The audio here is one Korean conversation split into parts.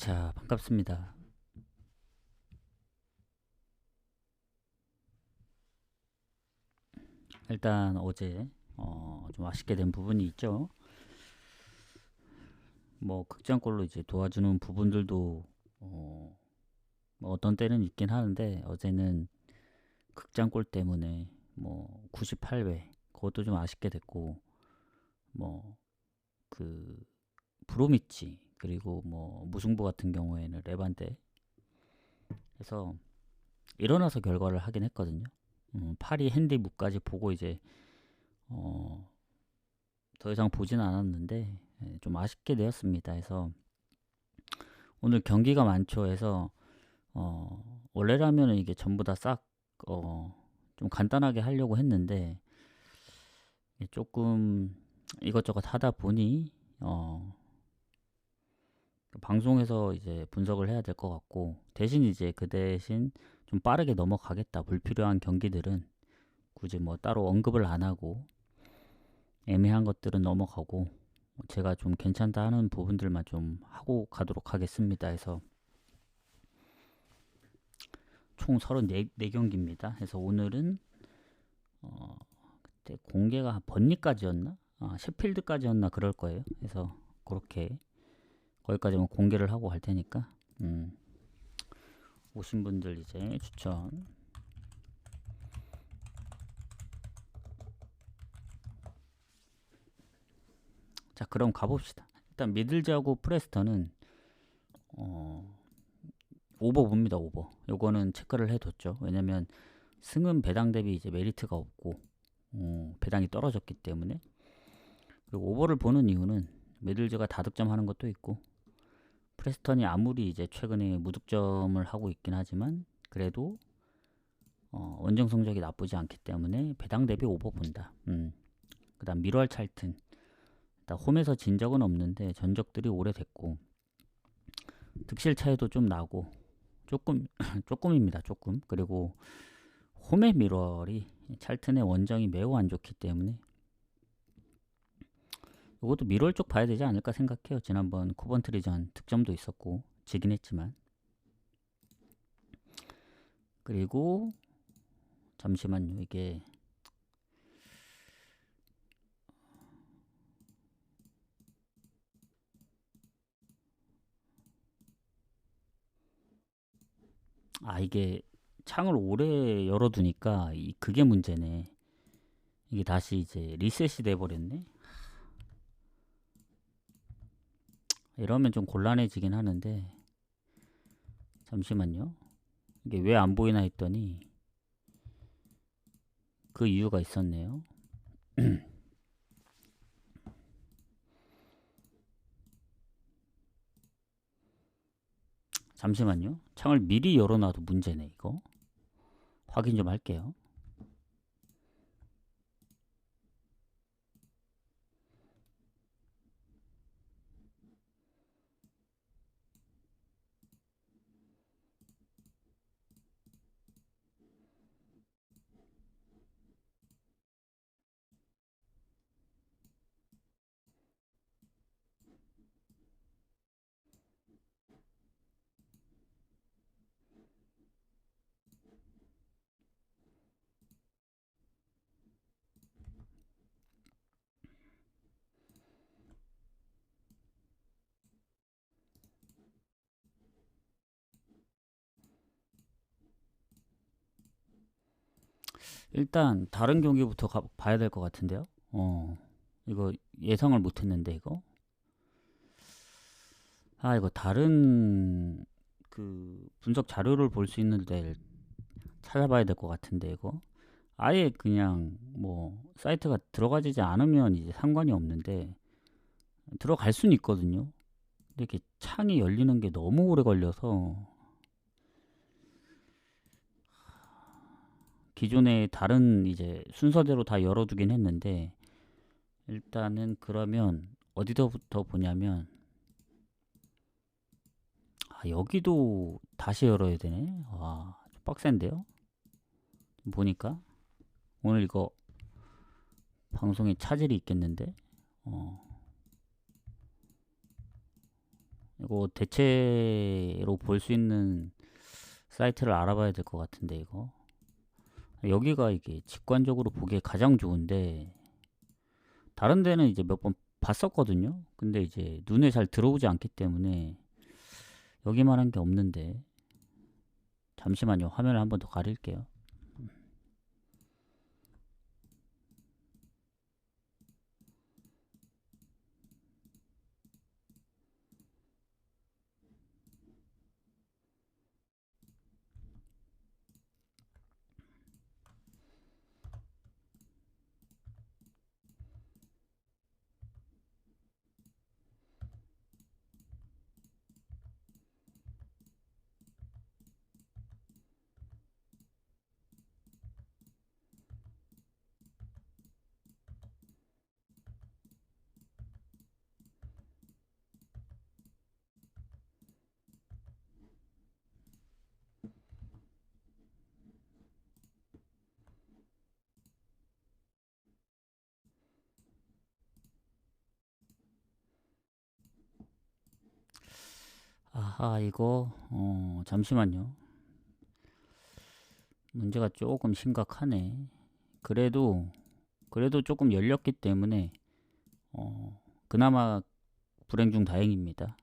자, 반갑습니다. 일단 어제 좀 아쉽게 된 부분이 있죠. 뭐 극장골로 이제 도와주는 부분들도 뭐 어떤 때는 있긴 하는데 어제는 극장골 때문에 뭐 98회 그것도 좀 아쉽게 됐고 뭐 그 브로미치 그리고 뭐 무승부 같은 경우에는 레반데 해서 일어나서 결과를 하긴 했거든요. 파리 핸디묵까지 보고 이제 어, 더 이상 보진 않았는데 좀 아쉽게 되었습니다. 해서 오늘 경기가 많죠. 해서 원래라면 이게 전부 다 싹 좀 간단하게 하려고 했는데 조금 이것저것 하다 보니 방송에서 이제 분석을 해야 될 것 같고 대신 이제 그 대신 좀 빠르게 넘어가겠다. 불필요한 경기들은 굳이 뭐 따로 언급을 안 하고 애매한 것들은 넘어가고 제가 좀 괜찮다 하는 부분들만 좀 하고 가도록 하겠습니다. 해서 총 34경기입니다. 그래서 오늘은 그때 공개가 번니까지였나? 셰필드까지였나 그럴 거예요. 그래서 그렇게 거기까지만 공개를 하고 갈 테니까 오신 분들 이제 추천. 자, 그럼 가봅시다. 일단 미들즈하고 프레스턴은 오버 봅니다. 오버. 요거는 체크를 해뒀죠. 왜냐면 승은 배당 대비 이제 메리트가 없고 배당이 떨어졌기 때문에. 그리고 오버를 보는 이유는 미들즈가 다득점하는 것도 있고 프레스턴이 아무리 이제 최근에 무득점을 하고 있긴 하지만 그래도 원정 성적이 나쁘지 않기 때문에 배당 대비 오버 본다. 그 다음 미러알 찰튼. 일단 홈에서 진 적은 없는데 전적들이 오래됐고 득실 차이도 좀 나고 조금 조금입니다. 조금. 그리고 홈의 미러얼이 찰튼의 원정이 매우 안 좋기 때문에 이것도 미러얼 쪽 봐야 되지 않을까 생각해요. 지난번 코번트리전 득점도 있었고 지긴 했지만. 그리고 잠시만요. 이게 이게 창을 오래 열어두니까 그게 문제네. 이게 다시 이제 리셋이 돼버렸네. 이러면 좀 곤란해지긴 하는데 잠시만요. 이게 왜 안 보이나 했더니 그 이유가 있었네요. 잠시만요. 창을 미리 열어놔도 문제네 이거. 확인 좀 할게요. 일단 다른 경기부터 봐야 될 것 같은데요. 이거 예상을 못했는데 이거. 이거 다른 그 분석 자료를 볼 수 있는 데를 찾아봐야 될 것 같은데 이거. 아예 그냥 뭐 사이트가 들어가지지 않으면 이제 상관이 없는데 들어갈 수는 있거든요. 근데 이렇게 창이 열리는 게 너무 오래 걸려서 기존에 다른 이제 순서대로 다 열어두긴 했는데 일단은 그러면 어디서부터 보냐면 여기도 다시 열어야 되네. 좀 빡센데요. 보니까 오늘 이거 방송에 차질이 있겠는데 이거 대체로 볼 수 있는 사이트를 알아봐야 될 것 같은데 이거 여기가 이게 직관적으로 보기에 가장 좋은데 다른 데는 이제 몇 번 봤었거든요. 근데 이제 눈에 잘 들어오지 않기 때문에 여기만 한 게 없는데 잠시만요. 화면을 한번 더 가릴게요. 아하 이거 잠시만요. 문제가 조금 심각하네. 그래도 조금 열렸기 때문에 그나마 불행 중 다행입니다.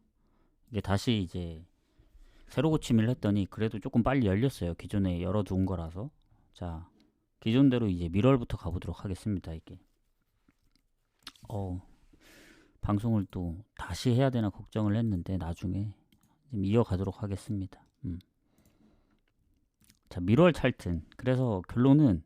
이게 다시 이제 새로 고침을 했더니 그래도 조금 빨리 열렸어요. 기존에 열어둔 거라서. 자, 기존대로 이제 미럴부터 가보도록 하겠습니다. 이게 방송을 또 다시 해야 되나 걱정을 했는데 나중에 지금 이어가도록 하겠습니다. 자, 미럴 찰튼. 그래서 결론은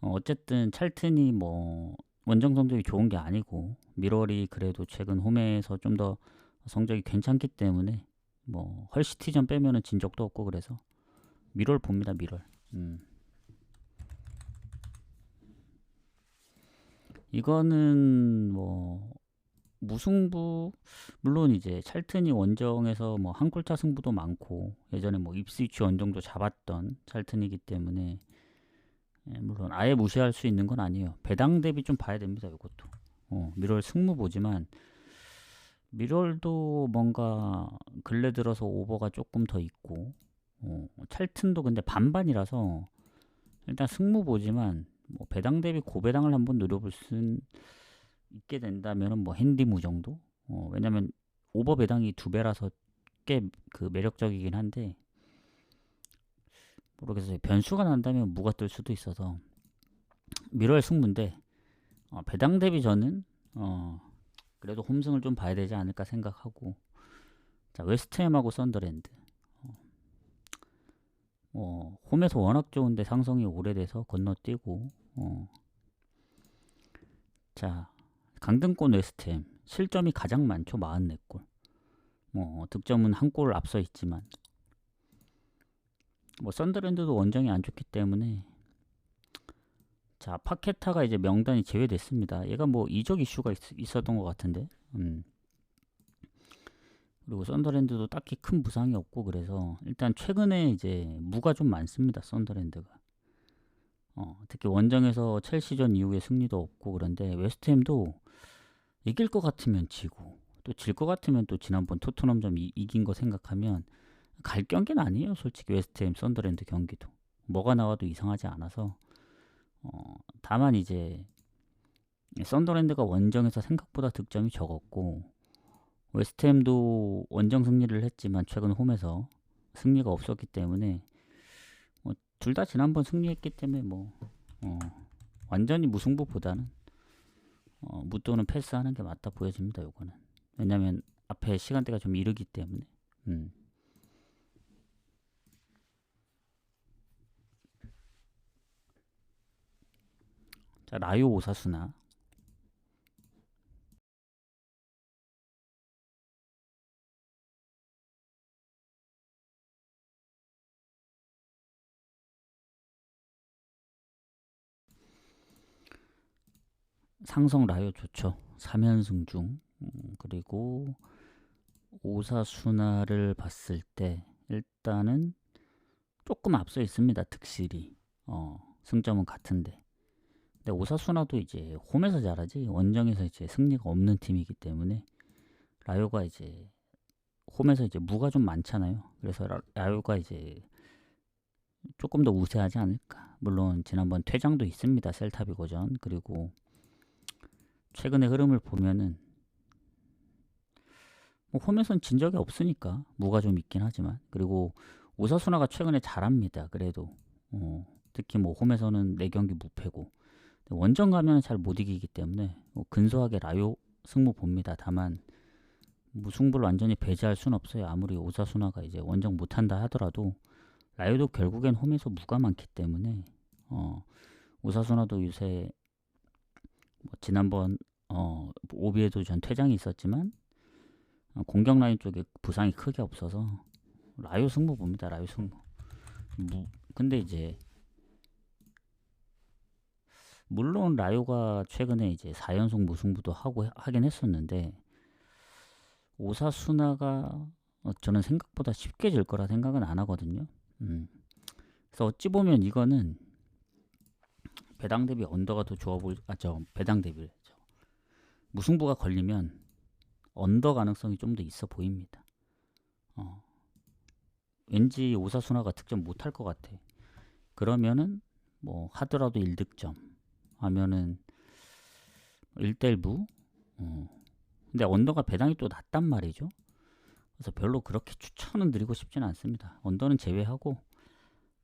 어쨌든 찰튼이 뭐 원정 성적이 좋은 게 아니고 미럴이 그래도 최근 홈에서 좀 더 성적이 괜찮기 때문에 뭐 헐시티전 빼면은 진 적도 없고 그래서 미럴 봅니다. 미럴. 이거는 뭐 무승부 물론 이제 찰튼이 원정에서 뭐 한 골차 승부도 많고 예전에 뭐 입스위치 원정도 잡았던 찰튼이기 때문에 물론 아예 무시할 수 있는 건 아니에요. 배당 대비 좀 봐야 됩니다. 이것도 미럴 승무 보지만 미럴도 뭔가 근래 들어서 오버가 조금 더 있고 찰튼도 근데 반반이라서 일단 승무 보지만 뭐 배당 대비 고배당을 한번 노려볼 수는 있게 된다면은 뭐 핸디무 정도? 왜냐면 오버 배당이 2배라서 꽤 그 매력적이긴 한데 모르겠어요. 변수가 난다면 무가 뜰 수도 있어서 미럴 승무인데 배당 대비 저는 그래도 홈승을 좀 봐야 되지 않을까 생각하고 자 웨스트햄하고 썬더랜드 홈에서 워낙 좋은데 상성이 오래돼서 건너뛰고 자 강등권 웨스트햄 실점이 가장 많죠. 44골 뭐 득점은 한 골 앞서 있지만 뭐 썬더랜드도 원정이 안 좋기 때문에 자 파케타가 이제 명단이 제외됐습니다. 얘가 뭐 이적 이슈가 있었던 것 같은데 그리고 썬더랜드도 딱히 큰 부상이 없고 그래서 일단 최근에 이제 무가 좀 많습니다. 썬더랜드가 특히 원정에서 첼시전 이후에 승리도 없고 그런데 웨스트햄도 이길 것 같으면 지고 또 질 것 같으면 또 지난번 토트넘전 이긴 거 생각하면 갈 경기는 아니에요. 솔직히 웨스트햄 썬더랜드 경기도 뭐가 나와도 이상하지 않아서 다만 이제 썬더랜드가 원정에서 생각보다 득점이 적었고 웨스트햄도 원정 승리를 했지만 최근 홈에서 승리가 없었기 때문에 둘 다 지난번 승리했기 때문에 완전히 무승부보다는 무또는 패스하는 게 맞다 보여집니다. 요거는 왜냐면 앞에 시간대가 좀 이르기 때문에 자 라요 오사수나 상성 라요 좋죠. 3연승 중 그리고 오사수나를 봤을 때 일단은 조금 앞서 있습니다. 득실이 승점은 같은데 근데 오사수나도 이제 홈에서 잘하지 원정에서 이제 승리가 없는 팀이기 때문에 라요가 이제 홈에서 이제 무가 좀 많잖아요. 그래서 라요가 이제 조금 더 우세하지 않을까. 물론 지난번 퇴장도 있습니다. 셀타비고전. 그리고 최근의 흐름을 보면은 뭐 홈에선 진 적이 없으니까 무가 좀 있긴 하지만, 그리고 오사수나가 최근에 잘합니다. 그래도 특히 뭐 홈에서는 4경기 무패고 원정 가면 잘 못 이기기 때문에 근소하게 라요 승부 봅니다. 다만 무승부를 완전히 배제할 수는 없어요. 아무리 오사수나가 이제 원정 못한다 하더라도 라요도 결국엔 홈에서 무가 많기 때문에 오사수나도 요새 뭐 지난번 오비에도 전 퇴장이 있었지만 공격 라인 쪽에 부상이 크게 없어서 라요 승부 봅니다. 라요 승부. 근데 이제 물론 라요가 최근에 이제 4연속 무승부도 하긴 했었는데 오사수나가 저는 생각보다 쉽게 질 거라 생각은 안 하거든요. 그래서 어찌 보면 이거는 배당 대비 언더가 더 좋아 배당 대비 무승부가 걸리면 언더 가능성이 좀 더 있어 보입니다. 왠지 오사수나가 득점 못할 것 같아. 그러면은 뭐 하더라도 1득점 하면은 1대1 무. 근데 언더가 배당이 또 낮단 말이죠. 그래서 별로 그렇게 추천은 드리고 싶지는 않습니다. 언더는 제외하고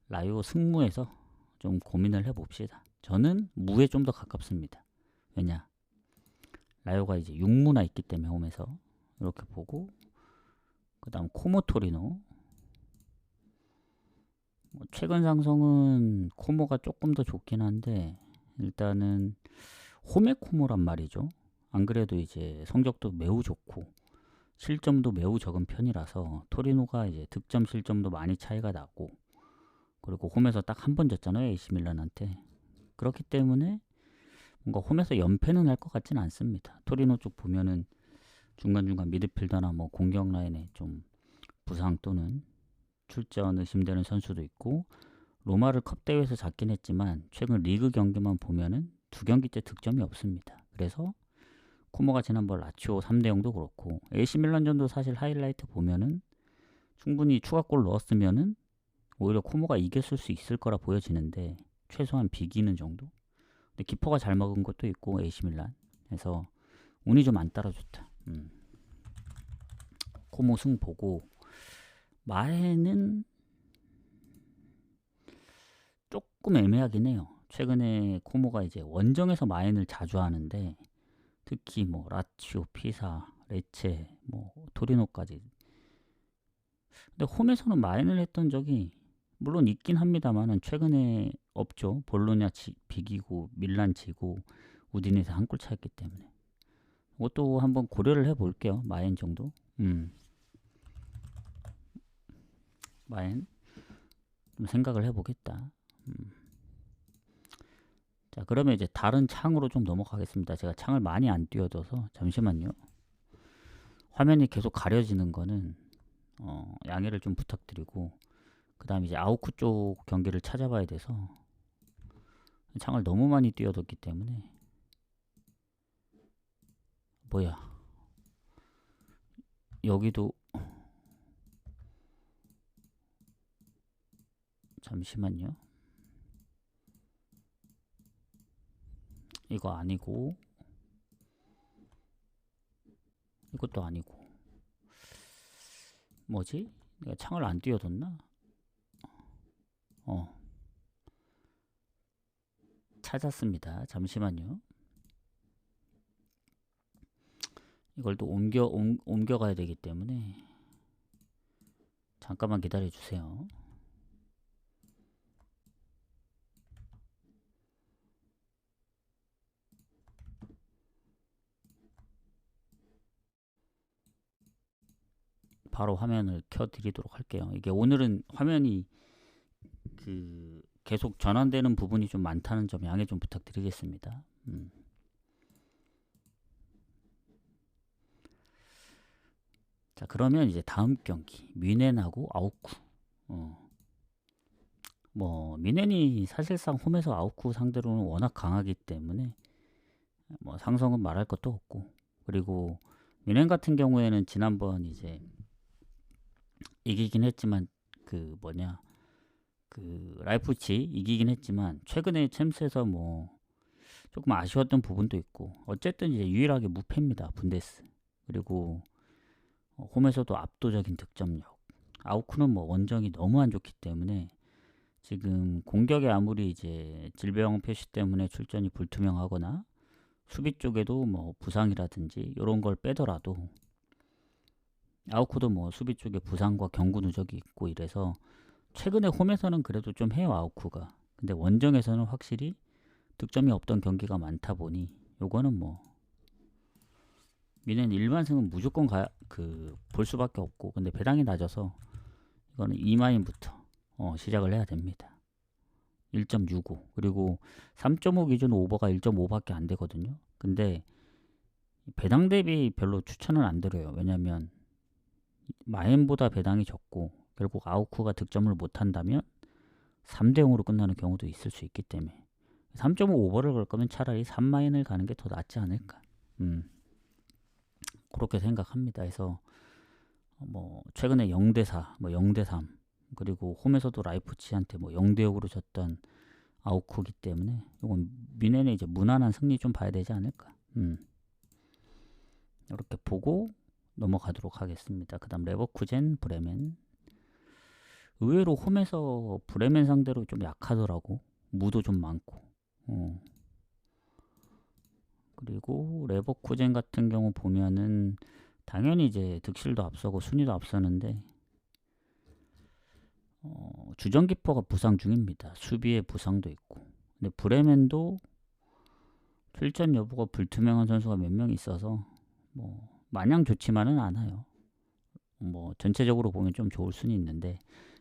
라요 승무에서 좀 고민을 해봅시다. 저는 무에 좀 더 가깝습니다. 왜냐? 라요가 이제 6무나 있기 때문에 홈에서 이렇게 보고, 그 다음 코모토리노. 최근 상성은 코모가 조금 더 좋긴 한데 일단은 홈의 코모란 말이죠. 안 그래도 이제 성적도 매우 좋고 실점도 매우 적은 편이라서 토리노가 이제 득점 실점도 많이 차이가 나고, 그리고 홈에서 딱 한 번 졌잖아요, AC 밀란한테. 그렇기 때문에 뭔가 홈에서 연패는 할 것 같지는 않습니다. 토리노 쪽 보면은 중간중간 미드필더나 뭐 공격 라인에 좀 부상 또는 출전 의심되는 선수도 있고, 로마를 컵 대회에서 잡긴 했지만 최근 리그 경기만 보면은 2경기째 득점이 없습니다. 그래서 코모가 지난번 라치오 3대0도 그렇고 AC 밀란전도 사실 하이라이트 보면은 충분히 추가골 넣었으면은 오히려 코모가 이겼을 수 있을 거라 보여지는데 최소한 비기는 정도? 근데 키퍼가 잘 먹은 것도 있고 AC 밀란. 그래서 운이 좀 안 따라줬다. 코모 승 보고 마해는 조금 애매하긴 해요. 최근에 코모가 이제 원정에서 마엔을 자주 하는데 특히 뭐 라치오, 피사, 레체, 뭐 토리노까지. 근데 홈에서는 마엔을 했던 적이 물론 있긴 합니다만은 최근에 없죠. 볼로냐 비기고 밀란 지고 우디네세 한 골 차였기 때문에. 그것도 한번 고려를 해볼게요. 마엔 정도. 마엔 좀 생각을 해보겠다. 자, 그러면 이제 다른 창으로 좀 넘어가겠습니다. 제가 창을 많이 안 띄워둬서 잠시만요. 화면이 계속 가려지는 거는 양해를 좀 부탁드리고, 그 다음 이제 아우쿠 쪽 경기를 찾아봐야 돼서 창을 너무 많이 띄워뒀기 때문에. 뭐야, 여기도 잠시만요. 이거 아니고 이것도 아니고 뭐지? 내가 창을 안 띄워뒀나? 찾았습니다. 잠시만요. 이걸 또 옮겨가야 되기 때문에 잠깐만 기다려 주세요. 바로 화면을 켜드리도록 할게요. 이게 오늘은 화면이 계속 전환되는 부분이 좀 많다는 점 양해 좀 부탁드리겠습니다. 자, 그러면 이제 다음 경기 뮌헨하고 아우쿠. 뭐 뮌헨이 사실상 홈에서 아우쿠 상대로는 워낙 강하기 때문에 뭐 상성은 말할 것도 없고, 그리고 뮌헨 같은 경우에는 지난번 이제 이기긴 했지만 그 뭐냐 그 라이프치 이기긴 했지만 최근에 챔스에서 뭐 조금 아쉬웠던 부분도 있고 어쨌든 이제 유일하게 무패입니다. 분데스. 그리고 홈에서도 압도적인 득점력. 아우크는 뭐 원정이 너무 안 좋기 때문에 지금 공격에 아무리 이제 질병 표시 때문에 출전이 불투명하거나 수비 쪽에도 뭐 부상이라든지 이런 걸 빼더라도 아우크도 뭐 수비 쪽에 부상과 경고 누적이 있고 이래서 최근에 홈에서는 그래도 좀 해요 아우크가. 근데 원정에서는 확실히 득점이 없던 경기가 많다 보니 요거는 뭐 미넨 일반승은 무조건 볼 수밖에 없고 근데 배당이 낮아서 이거는 2마인부터 시작을 해야 됩니다. 1.65 그리고 3.5 기준 오버가 1.5밖에 안 되거든요. 근데 배당 대비 별로 추천은 안 드려요. 왜냐면 마인보다 배당이 적고 결국 아우쿠가 득점을 못한다면 3대 0으로 끝나는 경우도 있을 수 있기 때문에 3.5 오버를 걸 거면 차라리 3마인을 가는 게 더 낫지 않을까. 그렇게 생각합니다. 그래서 뭐 최근에 0대4, 뭐 0대3 그리고 홈에서도 라이프치한테 뭐 0대6으로 졌던 아우크기 때문에 이건 미넨의 이제 무난한 승리 좀 봐야 되지 않을까. 이렇게 보고 넘어가도록 하겠습니다. 그 다음 레버쿠젠, 브레멘. 의외로 홈에서 브레멘 상대로 좀 약하더라고. 무도 좀 많고. 그리고 레버쿠젠 같은 경우 보면은 당연히 이제 득실도 앞서고 순위도 앞서는데 주전키퍼가 부상 중입니다. 수비에 부상도 있고. 근데 브레멘도 출전 여부가 불투명한 선수가 몇 명 있어서 뭐 마냥 좋지만은 않아요. 뭐 전체적으로 보면 좀 좋을 수는 있는데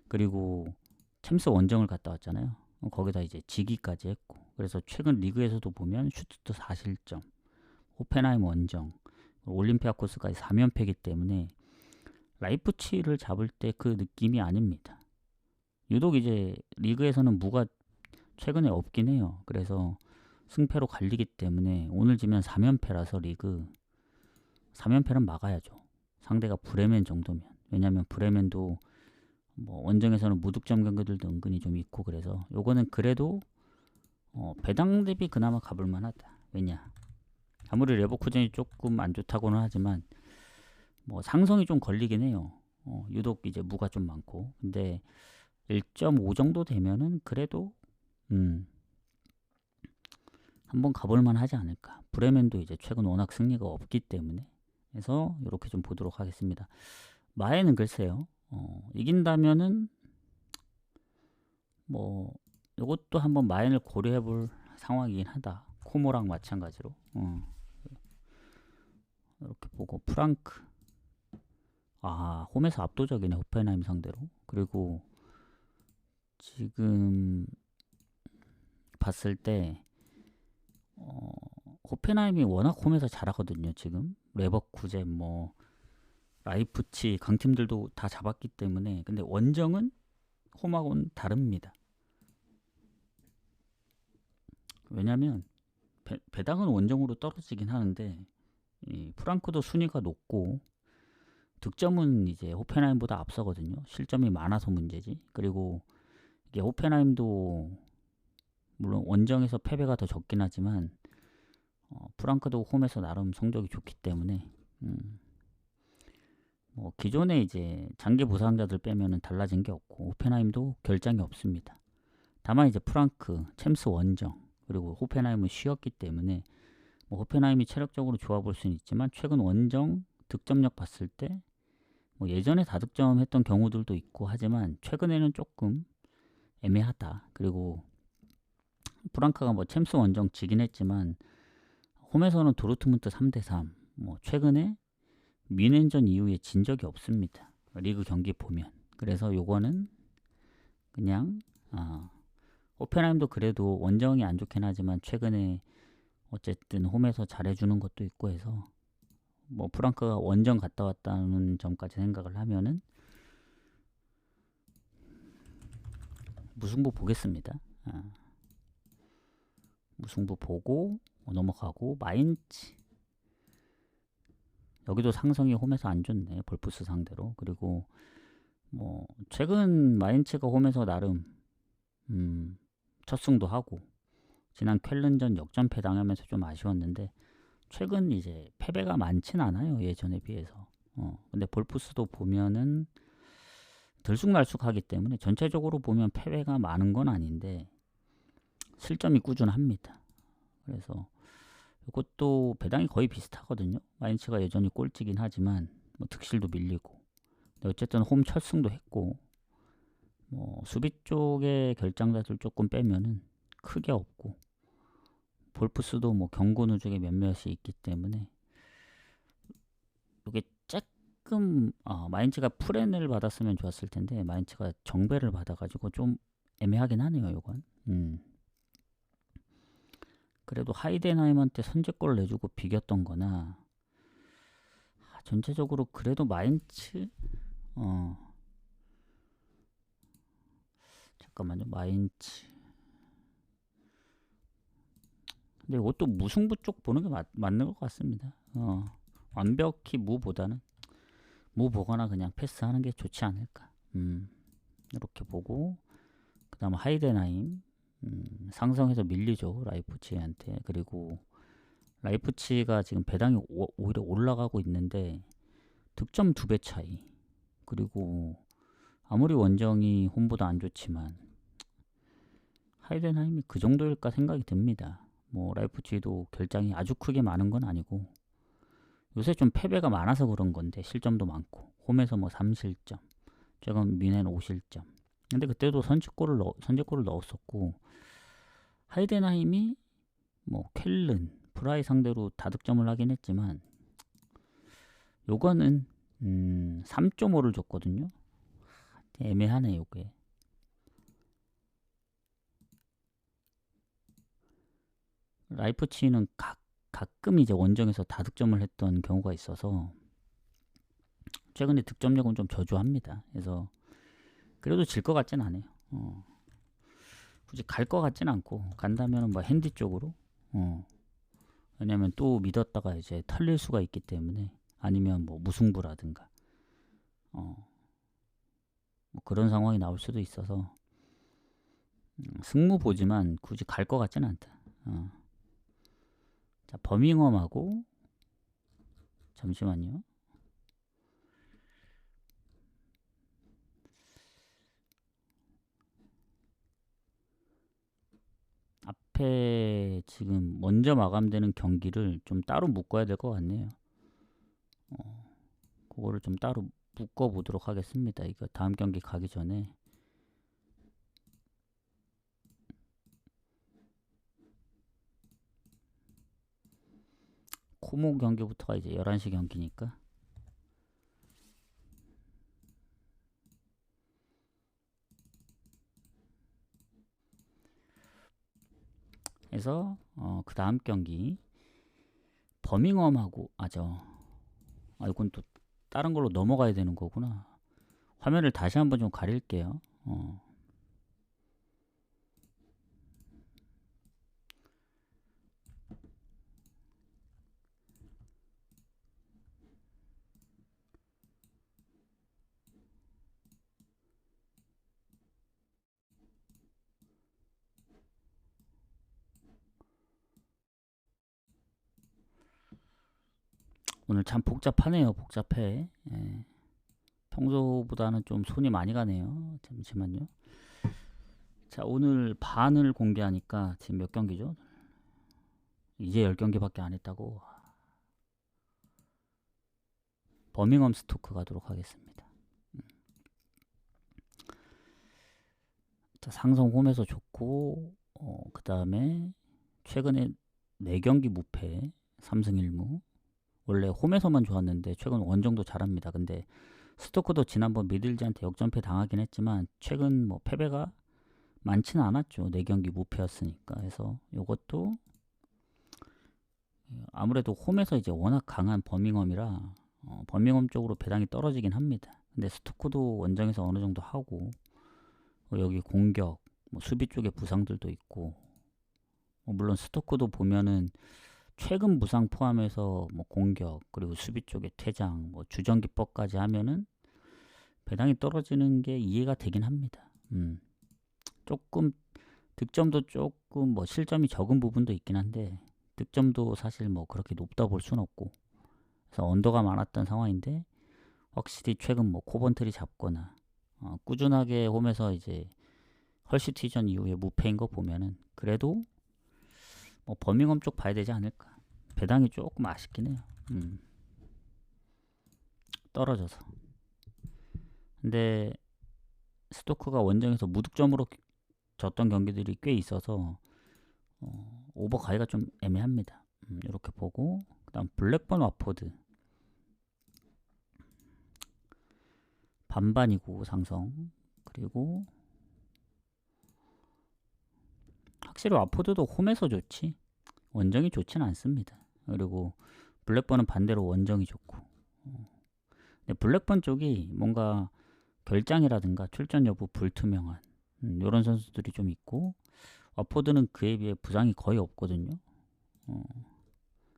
그리고 챔스 원정을 갔다 왔잖아요. 거기다 이제 지기까지 했고 그래서 최근 리그에서도 보면 슈투트 4실점, 호펜하임 원정, 올림피아코스까지 3연패이기 때문에 라이프치히를 잡을 때 그 느낌이 아닙니다. 유독 이제 리그에서는 무가 최근에 없긴 해요. 그래서 승패로 갈리기 때문에 오늘 지면 3연패라서 리그 3연패는 막아야죠. 상대가 브레멘 정도면. 왜냐면 브레멘도 뭐 원정에서는 무득점 경기들도 은근히 좀 있고 그래서 요거는 그래도 배당 대비 그나마 가볼만 하다. 왜냐 아무리 레버쿠젠이 조금 안 좋다고는 하지만 뭐 상성이 좀 걸리긴 해요. 유독 이제 무가 좀 많고 근데 1.5 정도 되면은 그래도 한번 가볼만 하지 않을까. 브레멘도 이제 최근 워낙 승리가 없기 때문에 그래서 이렇게 좀 보도록 하겠습니다. 마에는 글쎄요. 이긴다면은 뭐 이것도 한번 마엔을 고려해볼 상황이긴 하다. 코모랑 마찬가지로 이렇게 보고 프랑크 홈에서 압도적이네 호펜하임 상대로. 그리고 지금 봤을 때 호펜하임이 워낙 홈에서 잘하거든요. 지금 레버쿠젠 뭐 라이프치 강팀들도 다 잡았기 때문에 근데 원정은 홈하고는 다릅니다. 왜냐면 배당은 원정으로 떨어지긴 하는데 이 프랑크도 순위가 높고 득점은 이제 호펜하임보다 앞서거든요. 실점이 많아서 문제지. 그리고 이게 호펜하임도 물론 원정에서 패배가 더 적긴 하지만 프랑크도 홈에서 나름 성적이 좋기 때문에 뭐 기존에 이제 장기 부상자들 빼면은 달라진 게 없고 호펜하임도 결장이 없습니다. 다만 이제 프랑크, 챔스 원정 그리고 호펜하임은 쉬었기 때문에 뭐 호펜하임이 체력적으로 좋아 볼 수는 있지만 최근 원정 득점력 봤을 때 뭐 예전에 다득점했던 경우들도 있고 하지만 최근에는 조금 애매하다. 그리고 프랑크가 뭐 챔스 원정 지긴 했지만 홈에서는 도르트문트 3대3 뭐 최근에 미넨전 이후에 진 적이 없습니다. 리그 경기 보면. 그래서 요거는 그냥 호펜하임도 그래도 원정이 안 좋긴 하지만 최근에 어쨌든 홈에서 잘해주는 것도 있고 해서 뭐 프랑크가 원정 갔다 왔다는 점까지 생각을 하면은 무승부 보겠습니다. 무승부 보고 넘어가고 마인츠 여기도 상성이 홈에서 안 좋네 볼프스 상대로. 그리고 뭐 최근 마인츠가 홈에서 나름 첫 승도 하고 지난 쾰른전 역전패 당하면서 좀 아쉬웠는데 최근 이제 패배가 많진 않아요, 예전에 비해서. 근데 볼프스도 보면은 들쑥날쑥하기 때문에 전체적으로 보면 패배가 많은 건 아닌데 실점이 꾸준합니다. 그래서 이것도 배당이 거의 비슷하거든요. 마인츠가 여전히 꼴찌긴 하지만 뭐 득실도 밀리고. 근데 어쨌든 홈 첫 승도 했고 뭐 수비 쪽의 결장자들 조금 빼면은 크게 없고 볼프스도 뭐 경고 누적에 몇몇이 있기 때문에 이게 조금 마인츠가 프렌을 받았으면 좋았을 텐데 마인츠가 정배를 받아가지고 좀 애매하긴 하네요. 이건. 그래도 하이덴하임한테 선제골을 내주고 비겼던 거나 전체적으로 그래도 마인츠 잠깐만요. 마인츠 근데 이것도 무승부 쪽 보는 게 맞는 것 같습니다. 완벽히 무보다는 무 보거나 그냥 패스하는 게 좋지 않을까. 이렇게 보고 그 다음 하이덴하임 상성에서 밀리죠. 라이프치히한테. 그리고 라이프치히가 지금 배당이 오히려 올라가고 있는데 득점 2배 차이. 그리고 아무리 원정이 홈보다 안 좋지만 하이덴하임이 그 정도일까 생각이 듭니다. 뭐 라이프치히도 결장이 아주 크게 많은 건 아니고 요새 좀 패배가 많아서 그런 건데 실점도 많고 홈에서 뭐 3실점 최근 미넨 5실점 근데 그때도 선제골을 넣었었고 하이덴하임이 뭐 켈른 프라이 상대로 다득점을 하긴 했지만 요거는 3.5를 줬거든요. 애매하네 요게. 라이프치히는 가끔 이제 원정에서 다득점을 했던 경우가 있어서 최근에 득점력은 좀 저조합니다. 그래서 그래도 질 것 같진 않아요. 굳이 갈 것 같진 않고 간다면 뭐 핸디 쪽으로. 왜냐면 또 믿었다가 이제 털릴 수가 있기 때문에 아니면 뭐 무승부라든가 뭐 그런 상황이 나올 수도 있어서 승무 보지만 굳이 갈 것 같진 않다. 자, 버밍엄하고 잠시만요. 앞에 지금 먼저 마감되는 경기를 좀 따로 묶어야 될 것 같네요. 그거를 좀 따로 묶어 보도록 하겠습니다. 이거 다음 경기 가기 전에 코모 경기부터가 이제 11시 경기니까 해서 그 다음 경기 버밍엄하고 이건 또 다른 걸로 넘어가야 되는 거구나. 화면을 다시 한번 좀 가릴게요. 오늘 참 복잡하네요. 복잡해. 예. 평소보다는 좀 손이 많이 가네요. 잠시만요. 자, 오늘 반을 공개하니까 지금 몇 경기죠? 이제 10경기밖에 안 했다고. 버밍엄 스토크 가도록 하겠습니다. 자, 상성 홈에서 좋고 그 다음에 최근에 4경기 무패 3승 1무. 원래 홈에서만 좋았는데 최근 원정도 잘합니다. 근데 스토크도 지난번 미들즈한테 역전패 당하긴 했지만 최근 뭐 패배가 많지는 않았죠. 4경기 무패였으니까. 그래서 이것도 아무래도 홈에서 이제 워낙 강한 버밍엄이라 버밍엄 쪽으로 배당이 떨어지긴 합니다. 근데 스토크도 원정에서 어느 정도 하고 여기 공격, 뭐 수비 쪽에 부상들도 있고 물론 스토크도 보면은 최근 부상 포함해서 뭐 공격 그리고 수비 쪽에 퇴장, 뭐 주전기법까지 하면은 배당이 떨어지는 게 이해가 되긴 합니다. 조금 득점도 조금 뭐 실점이 적은 부분도 있긴 한데 득점도 사실 뭐 그렇게 높다 볼 수는 없고, 그래서 언더가 많았던 상황인데 확실히 최근 뭐 코번트리 잡거나 꾸준하게 홈에서 이제 헐시티전 이후에 무패인 거 보면은 그래도 뭐 버밍엄 쪽 봐야 되지 않을까. 배당이 조금 아쉽긴 해요. 떨어져서. 근데 스토크가 원정에서 무득점으로 졌던 경기들이 꽤 있어서 오버 가기가 좀 애매합니다. 이렇게 보고, 그 다음 블랙번 와포드 반반이고 상성. 그리고 확실히 와포드도 홈에서 좋지 원정이 좋지는 않습니다. 그리고 블랙번은 반대로 원정이 좋고, 근데 블랙번 쪽이 뭔가 결장이라든가 출전 여부 불투명한 이런 선수들이 좀 있고, 와포드는 그에 비해 부상이 거의 없거든요.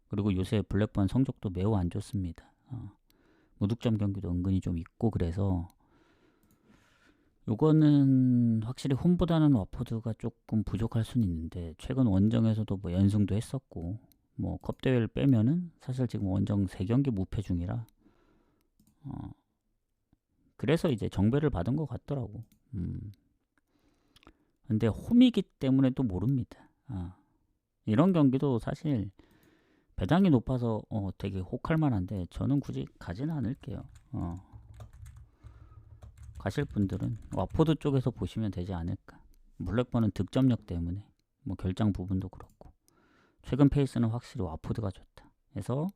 그리고 요새 블랙번 성적도 매우 안 좋습니다. 무득점 경기도 은근히 좀 있고, 그래서 요거는 확실히 홈보다는 와포드가 조금 부족할 수는 있는데, 최근 원정에서도 뭐 연승도 했었고, 뭐 컵대회를 빼면은 사실 지금 원정 3경기 무패 중이라 그래서 이제 정배를 받은 것 같더라고. 근데 홈이기 때문에 또 모릅니다. 이런 경기도 사실 배당이 높아서 되게 혹할 만한데 저는 굳이 가지는 않을게요. 가실 분들은 와포드 쪽에서 보시면 되지 않을까. 블랙번은 득점력 때문에 뭐 결장 부분도 그렇고, 최근 페이스는 확실히 와포드가 좋다. 그래서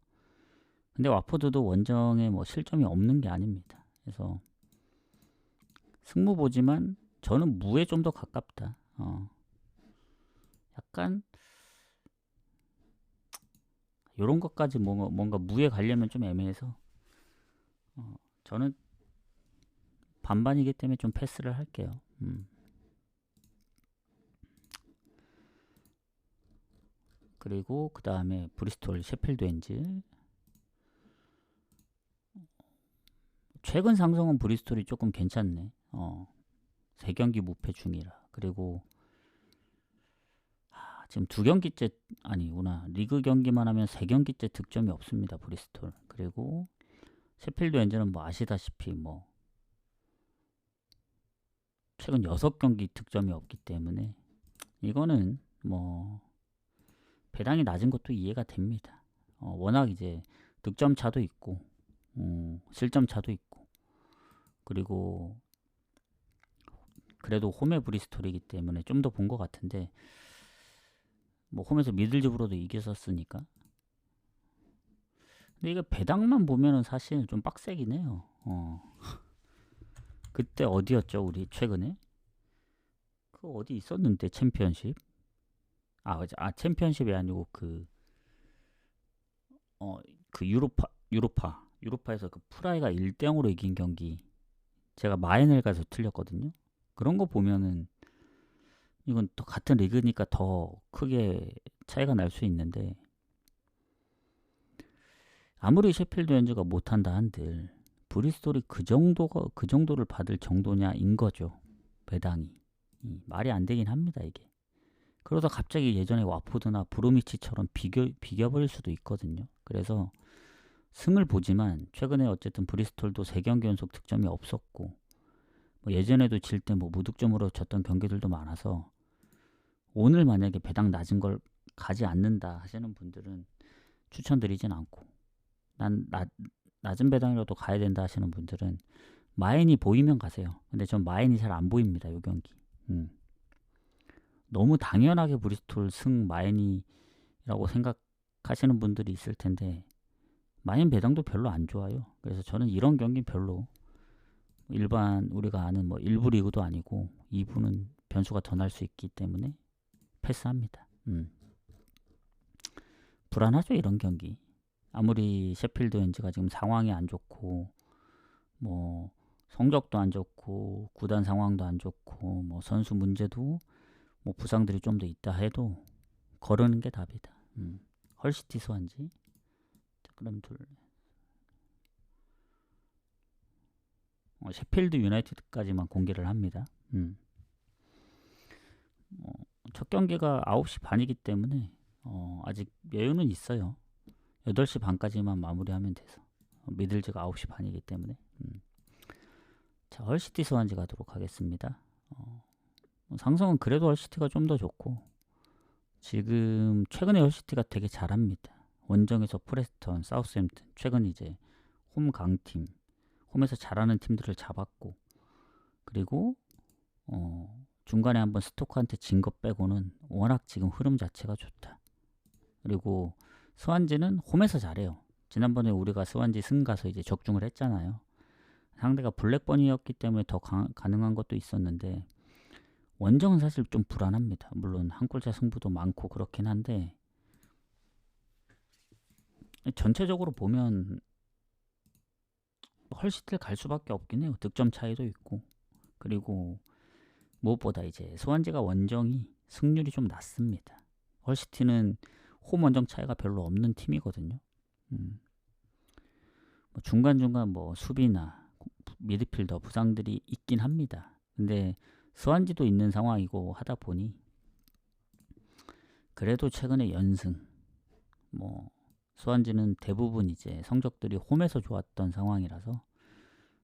근데 와포드도 원정에 뭐 실점이 없는 게 아닙니다. 그래서 승무 보지만 저는 무에 좀 더 가깝다. 약간 요런 것까지 뭔가 무에 가려면 좀 애매해서 저는 반반이기 때문에 좀 패스를 할게요. 그리고 그 다음에 브리스톨 셰필드 웬즈. 최근 상승은 브리스톨이 조금 괜찮네. 3경기 무패 중이라. 그리고 지금 2경기째 아니구나. 리그 경기만 하면 3경기째 득점이 없습니다. 브리스톨. 그리고 셰필드 웬즈는 뭐 아시다시피 뭐 최근 6경기 득점이 없기 때문에 이거는 뭐 배당이 낮은 것도 이해가 됩니다. 워낙 이제 득점 차도 있고 실점 차도 있고, 그리고 그래도 홈의 브리스톨이기 때문에 좀 더 본 것 같은데, 뭐 홈에서 미들즈브로도 이겼었으니까. 근데 이거 배당만 보면은 사실 좀 빡세긴 해요. 그때 어디였죠 우리 최근에? 그 어디 있었는데 챔피언십? 챔피언십이 아니고 그 유로파에서 그 프라이가 1대0으로 이긴 경기, 제가 마인을 가서 틀렸거든요. 그런 거 보면은 이건 또 같은 리그니까 더 크게 차이가 날 수 있는데, 아무리 셰필드 웬즈가 못한다 한들 브리스톨이 그 정도를 받을 정도냐인 거죠. 배당이 말이 안 되긴 합니다 이게. 그러다 갑자기 예전에 와포드나 브로미치처럼 비겨버릴 수도 있거든요. 그래서 승을 보지만 최근에 어쨌든 브리스톨도 3경기 연속 득점이 없었고, 뭐 예전에도 질 때 뭐 무득점으로 졌던 경기들도 많아서, 오늘 만약에 배당 낮은 걸 가지 않는다 하시는 분들은 추천드리진 않고, 낮은 배당이라도 가야 된다 하시는 분들은 마인이 보이면 가세요. 근데 전 마인이 잘 안 보입니다 이 경기. 너무 당연하게 브리스톨 승 마인이라고 생각하시는 분들이 있을 텐데, 마인 배당도 별로 안 좋아요. 그래서 저는 이런 경기 별로, 일반 우리가 아는 뭐 1부 리그도 아니고 2부는 변수가 더 날 수 있기 때문에 패스합니다. 불안하죠 이런 경기. 아무리 셰필드 웬즈가 지금 상황이 안 좋고 뭐 성적도 안 좋고 구단 상황도 안 좋고 뭐 선수 문제도 뭐 부상들이 좀 더 있다 해도 거르는 게 답이다. 헐시티 스완지. 자, 그럼 셰필드 유나이티드까지만 공개를 합니다. 첫 경기가 9시 반이기 때문에 아직 여유는 있어요. 8시 반까지만 마무리하면 돼서. 미들즈가 9시 반이기 때문에. 자, 헐시티 스완지 가도록 하겠습니다. 상성은 그래도 헐시티가 좀 더 좋고, 지금 최근에 헐시티가 되게 잘합니다. 원정에서 프레스턴, 사우스햄튼, 최근 이제 홈 강팀, 홈에서 잘하는 팀들을 잡았고, 그리고 중간에 한번 스토크한테 진 것 빼고는 워낙 지금 흐름 자체가 좋다. 그리고 스완지는 홈에서 잘해요. 지난번에 우리가 스완지 승 가서 이제 적중을 했잖아요. 상대가 블랙버니였기 때문에 더 가능한 것도 있었는데, 원정은 사실 좀 불안합니다. 물론 한 골차 승부도 많고 그렇긴 한데, 전체적으로 보면 헐시티를 갈 수밖에 없긴 해요. 득점 차이도 있고, 그리고 무엇보다 이제 스완지가 원정이 승률이 좀 낮습니다. 헐시티는 홈 원정 차이가 별로 없는 팀이거든요. 중간중간 수비나 미드필더 부상들이 있긴 합니다. 근데 스완지도 있는 상황이고 하다 보니 그래도 최근에 연승, 스완지는 대부분 이제 성적들이 홈에서 좋았던 상황이라서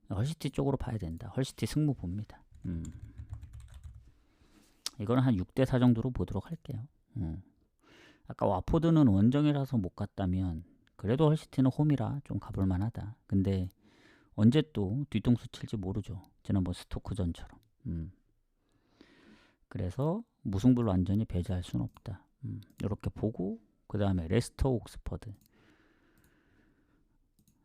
헐시티 쪽으로 봐야 된다. 헐시티 승부 봅니다. 이거는 한 6대4 정도로 보도록 할게요. 아까 와포드는 원정이라서 못 갔다면 그래도 헐시티는 홈이라 좀 가볼 만하다. 근데 언제 또 뒤통수 칠지 모르죠. 지난번 스토크전처럼. 그래서 무승부를 완전히 배제할 수는 없다. 이렇게 보고 그 다음에 레스터 옥스퍼드.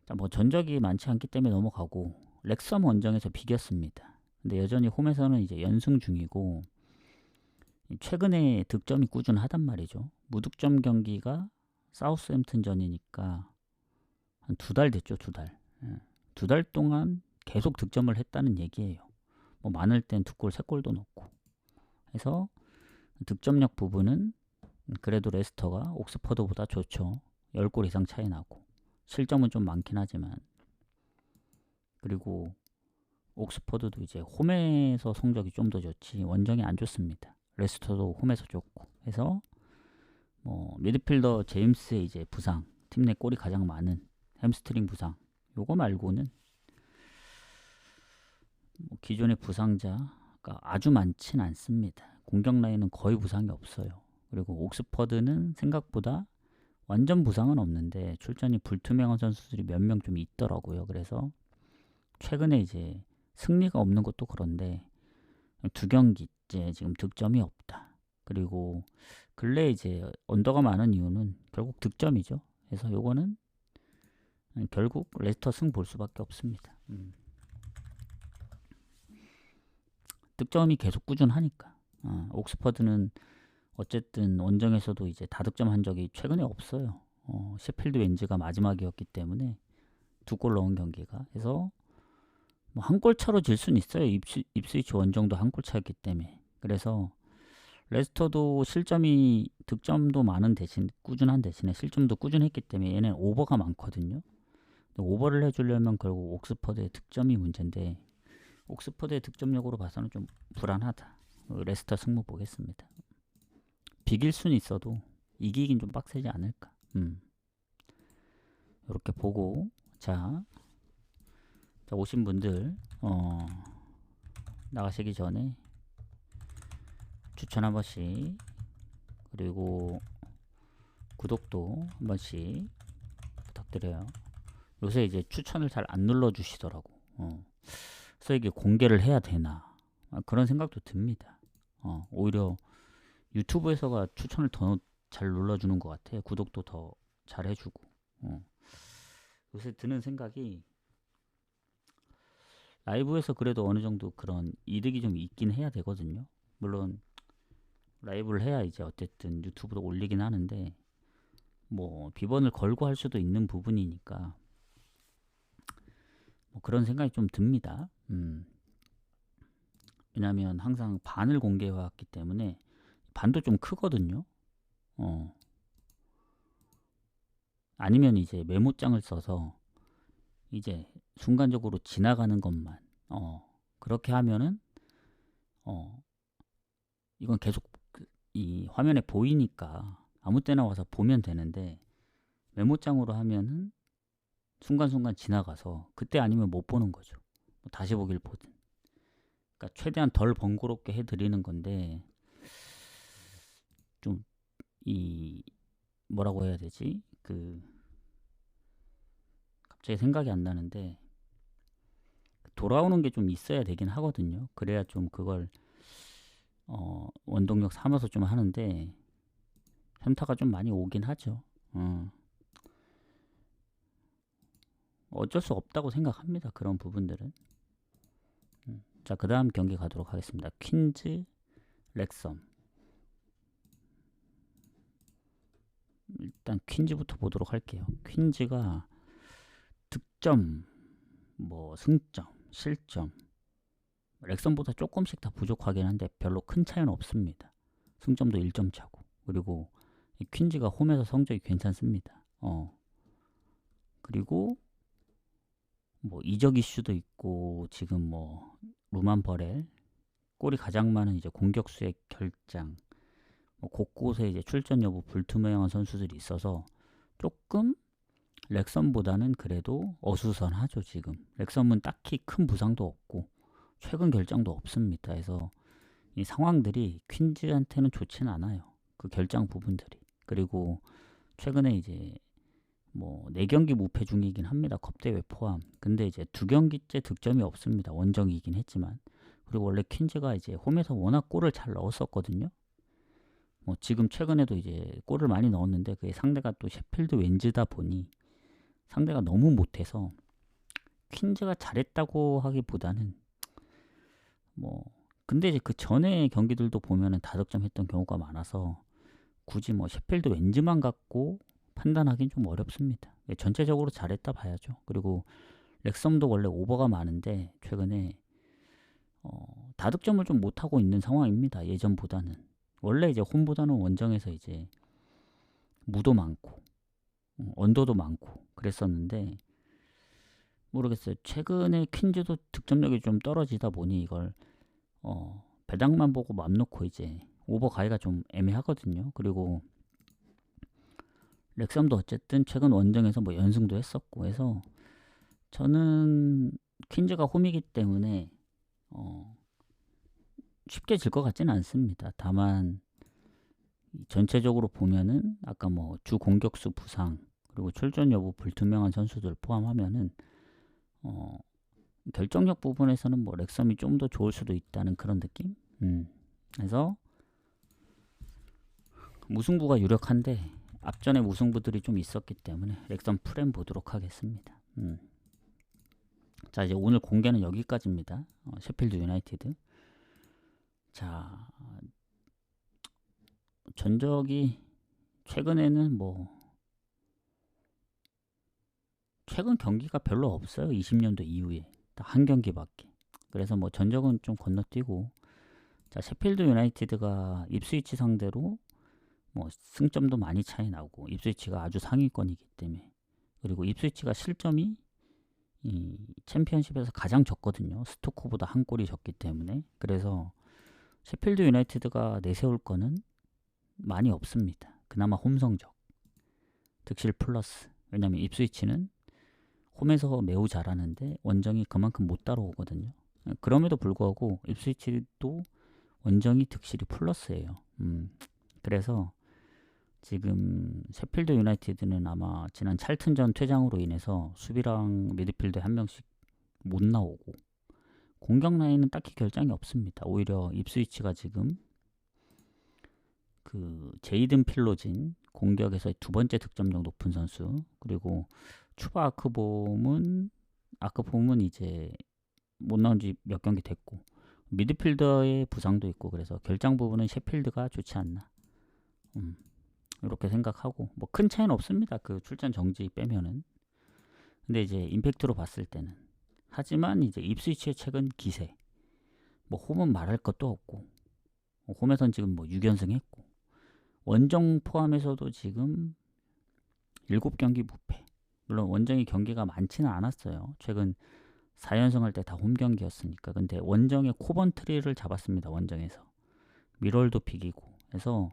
자, 전적이 많지 않기 때문에 넘어가고 렉섬 원정에서 비겼습니다. 근데 여전히 홈에서는 이제 연승 중이고 최근에 득점이 꾸준하단 말이죠. 무득점 경기가 사우스햄튼전이니까 한 2달 됐죠. 2달. 2달 동안 계속 득점을 했다는 얘기예요. 많을 땐 2골, 3골도 넣고. 해서 득점력 부분은 그래도 레스터가 옥스퍼드보다 좋죠. 10골 이상 차이 나고. 실점은 좀 많긴 하지만. 그리고 옥스퍼드도 이제 홈에서 성적이 좀 더 좋지 원정이 안 좋습니다. 레스터도 홈에서 좋고 해서 미드필더 제임스의 이제 부상, 팀 내 골이 가장 많은 햄스트링 부상, 요거 말고는 기존의 부상자가 아주 많진 않습니다. 공격 라인은 거의 부상이 없어요. 그리고 옥스퍼드는 생각보다 완전 부상은 없는데 출전이 불투명한 선수들이 몇 명 좀 있더라고요. 그래서 최근에 이제 승리가 없는 것도 그런데 2경기째 지금 득점이 없다. 그리고 근래 이제 언더가 많은 이유는 결국 득점이죠. 그래서 요거는 결국 레스터 승 볼 수밖에 없습니다. 득점이 계속 꾸준하니까. 옥스퍼드는 어쨌든 원정에서도 이제 다득점한 적이 최근에 없어요. 셰필드 웬즈가 마지막이었기 때문에 2골 넣은 경기가. 그래서 한 골 차로 질 수는 있어요. 입스위치 원정도 한 골 차였기 때문에. 그래서 레스터도 실점이 득점도 많은 대신 꾸준한 대신에 실점도 꾸준했기 때문에 얘는 오버가 많거든요. 오버를 해주려면 결국 옥스퍼드의 득점이 문제인데 옥스퍼드의 득점력으로 봐서는 좀 불안하다. 레스터 승부 보겠습니다. 비길 수는 있어도 이기긴 좀 빡세지 않을까. 이렇게 보고 자 오신 분들 나가시기 전에 추천 한 번씩 그리고 구독도 한 번씩 부탁드려요. 요새 이제 추천을 잘 안 눌러주시더라고. 그래서 이게 공개를 해야 되나 그런 생각도 듭니다. 오히려 유튜브에서가 추천을 더 잘 눌러주는 것 같아요. 구독도 더 잘 해주고. 요새 드는 생각이 라이브에서 그래도 어느 정도 그런 이득이 좀 있긴 해야 되거든요. 물론 라이브를 해야 이제 어쨌든 유튜브로 올리긴 하는데 비번을 걸고 할 수도 있는 부분이니까 그런 생각이 좀 듭니다. 왜냐면 항상 반을 공개해 왔기 때문에 반도 좀 크거든요. 아니면 이제 메모장을 써서 이제 순간적으로 지나가는 것만 그렇게 하면은 이건 계속 이 화면에 보이니까 아무 때나 와서 보면 되는데, 메모장으로 하면은 순간순간 지나가서 그때 아니면 못 보는 거죠. 뭐 다시 보길 보든. 그러니까 최대한 덜 번거롭게 해드리는 건데, 좀 이 뭐라고 해야 되지? 갑자기 생각이 안 나는데, 돌아오는 게 좀 있어야 되긴 하거든요. 그래야 좀 그걸 원동력 삼아서 좀 하는데, 현타가 좀 많이 오긴 하죠. 어쩔 수 없다고 생각합니다. 그런 부분들은. 자, 그 다음 경기 가도록 하겠습니다. 퀸즈, 렉섬. 일단 퀸즈부터 보도록 할게요. 퀸즈가 득점, 뭐 승점, 실점, 렉섬보다 조금씩 다 부족하긴 한데 별로 큰 차이는 없습니다. 승점도 1점 차고. 그리고 이 퀸즈가 홈에서 성적이 괜찮습니다. 그리고 뭐 이적 이슈도 있고, 지금 뭐 루만 버렐, 골이 가장 많은 이제 공격수의 결장, 뭐 곳곳에 이제 출전 여부 불투명한 선수들이 있어서 조금 렉섬보다는 그래도 어수선하죠. 지금 렉섬은 딱히 큰 부상도 없고 최근 결장도 없습니다. 그래서 이 상황들이 퀸즈한테는 좋지는 않아요. 그 결장 부분들이. 그리고 최근에 이제 뭐 4경기 무패 중이긴 합니다. 컵대회 포함. 근데 이제 2경기째 득점이 없습니다. 원정이긴 했지만. 그리고 원래 퀸즈가 이제 홈에서 워낙 골을 잘 넣었었거든요. 뭐 지금 최근에도 이제 골을 많이 넣었는데, 그게 상대가 또 셰필드 웬즈다 보니 상대가 너무 못해서 퀸즈가 잘했다고 하기보다는 뭐, 근데 이제 그 전에 경기들도 보면은 다득점했던 경우가 많아서 굳이 뭐 셰필드 웬즈만 갖고 판단하기는 좀 어렵습니다. 전체적으로 잘했다 봐야죠. 그리고 렉섬도 원래 오버가 많은데 최근에 다득점을 좀 못하고 있는 상황입니다. 예전보다는. 원래 이제 홈보다는 원정에서 이제 무도 많고 언더도 많고 그랬었는데, 모르겠어요. 최근에 퀸즈도 득점력이 좀 떨어지다 보니 이걸 배당만 보고 맘 놓고 이제 오버 가기가 좀 애매하거든요. 그리고 렉섬도 어쨌든 최근 원정에서 뭐 연승도 했었고 해서 저는 퀸즈가 홈이기 때문에 쉽게 질 것 같지는 않습니다. 다만 전체적으로 보면은 아까 뭐 주 공격수 부상, 그리고 출전 여부 불투명한 선수들 포함하면은 결정력 부분에서는 뭐 렉섬이 좀 더 좋을 수도 있다는 그런 느낌? 그래서 무승부가 유력한데 앞전에 무승부들이 좀 있었기 때문에 렉섬 프렘 보도록 하겠습니다. 자, 이제 오늘 공개는 여기까지입니다. 셰필드 유나이티드. 자, 전적이 최근에는 뭐 최근 경기가 별로 없어요. 20년도 이후에 딱 한 경기밖에. 그래서 뭐 전적은 좀 건너뛰고, 자, 셰필드 유나이티드가 입스위치 상대로 뭐 승점도 많이 차이 나고, 입스위치가 아주 상위권이기 때문에. 그리고 입스위치가 실점이 이 챔피언십에서 가장 적거든요. 스토커보다 한 골이 적기 때문에. 그래서 셰필드 유나이티드가 내세울 거는 많이 없습니다. 그나마 홈 성적, 득실 플러스. 왜냐면 입스위치는 홈에서 매우 잘하는데 원정이 그만큼 못 따라오거든요. 그럼에도 불구하고 입스위치도 원정이 득실이 플러스예요. 그래서 지금 셰필드 유나이티드는 아마 지난 찰튼전 퇴장으로 인해서 수비랑 미드필드에 한 명씩 못 나오고, 공격 라인은 딱히 결장이 없습니다. 오히려 입스위치가 지금 그 제이든 필로진 공격에서 두 번째 득점력 높은 선수, 그리고 추바 아크봄은 이제 못 나온 지 몇 경기 됐고, 미드필더의 부상도 있고, 그래서 결장 부분은 셰필드가 좋지 않나, 이렇게 생각하고, 뭐 큰 차이는 없습니다. 그 출전 정지 빼면은. 근데 이제 임팩트로 봤을 때는, 하지만 이제 입스위치의 최근 기세, 뭐 홈은 말할 것도 없고, 홈에선 지금 뭐 6연승 했고, 원정 포함해서도 지금 7경기 무패. 물론 원정이 경기가 많지는 않았어요. 최근 4연승 할 때 다 홈 경기였으니까. 근데 원정에 코번트리를 잡았습니다. 원정에서 미럴도 비기고 해서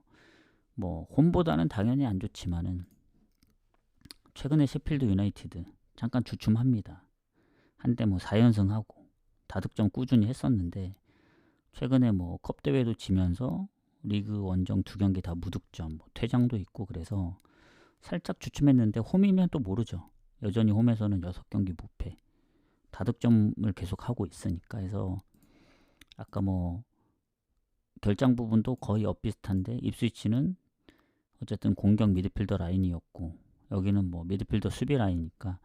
뭐 홈보다는 당연히 안 좋지만은 최근에 셰필드 유나이티드 잠깐 주춤합니다. 한때 뭐 4연승하고 다득점 꾸준히 했었는데 최근에 뭐 컵 대회도 지면서 리그 원정 2경기 다 무득점, 뭐 퇴장도 있고 그래서 살짝 주춤했는데 홈이면 또 모르죠. 여전히 홈에서는 6경기 무패, 다득점을 계속 하고 있으니까 해서 아까 뭐 결장 부분도 거의 엇비슷한데 입스위치는 어쨌든 공격 미드필더 라인이었고 여기는 뭐 미드필더 수비 라인이니까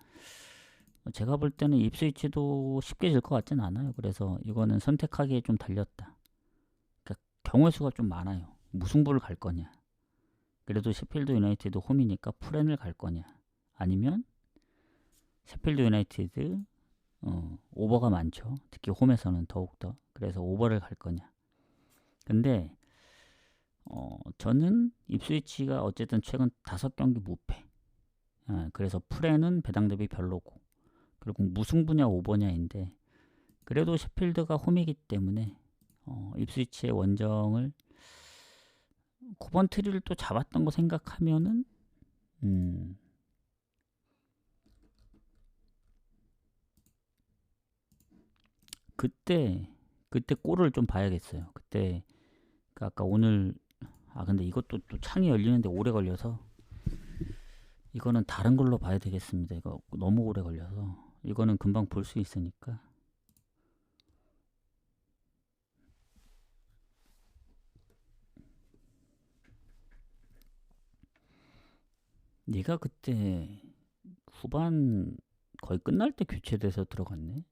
제가 볼 때는 입스위치도 쉽게 질 것 같진 않아요. 그래서 이거는 선택하기에 좀 달렸다. 그러니까 경우의 수가 좀 많아요. 무승부를 갈 거냐, 그래도 셰필드 유나이티드 홈이니까 프렌을 갈 거냐, 아니면 셰필드 유나이티드 오버가 많죠. 특히 홈에서는 더욱더. 그래서 오버를 갈 거냐. 근데 저는 입스위치가 어쨌든 최근 5경기 무패. 그래서 프렌은 배당 대비 별로고, 그리고 무승부냐 오버냐인데 그래도 셰필드가 홈이기 때문에 입스위치의 원정을 코번트리를 또 잡았던 거 생각하면은 그때 골을 좀 봐야겠어요. 그때 아까 오늘 근데 이것도 또 창이 열리는데 오래 걸려서 이거는 다른 걸로 봐야 되겠습니다. 이거 너무 오래 걸려서 이거는 금방 볼 수 있으니까. 네가 그때 후반 거의 끝날 때 교체돼서 들어갔네.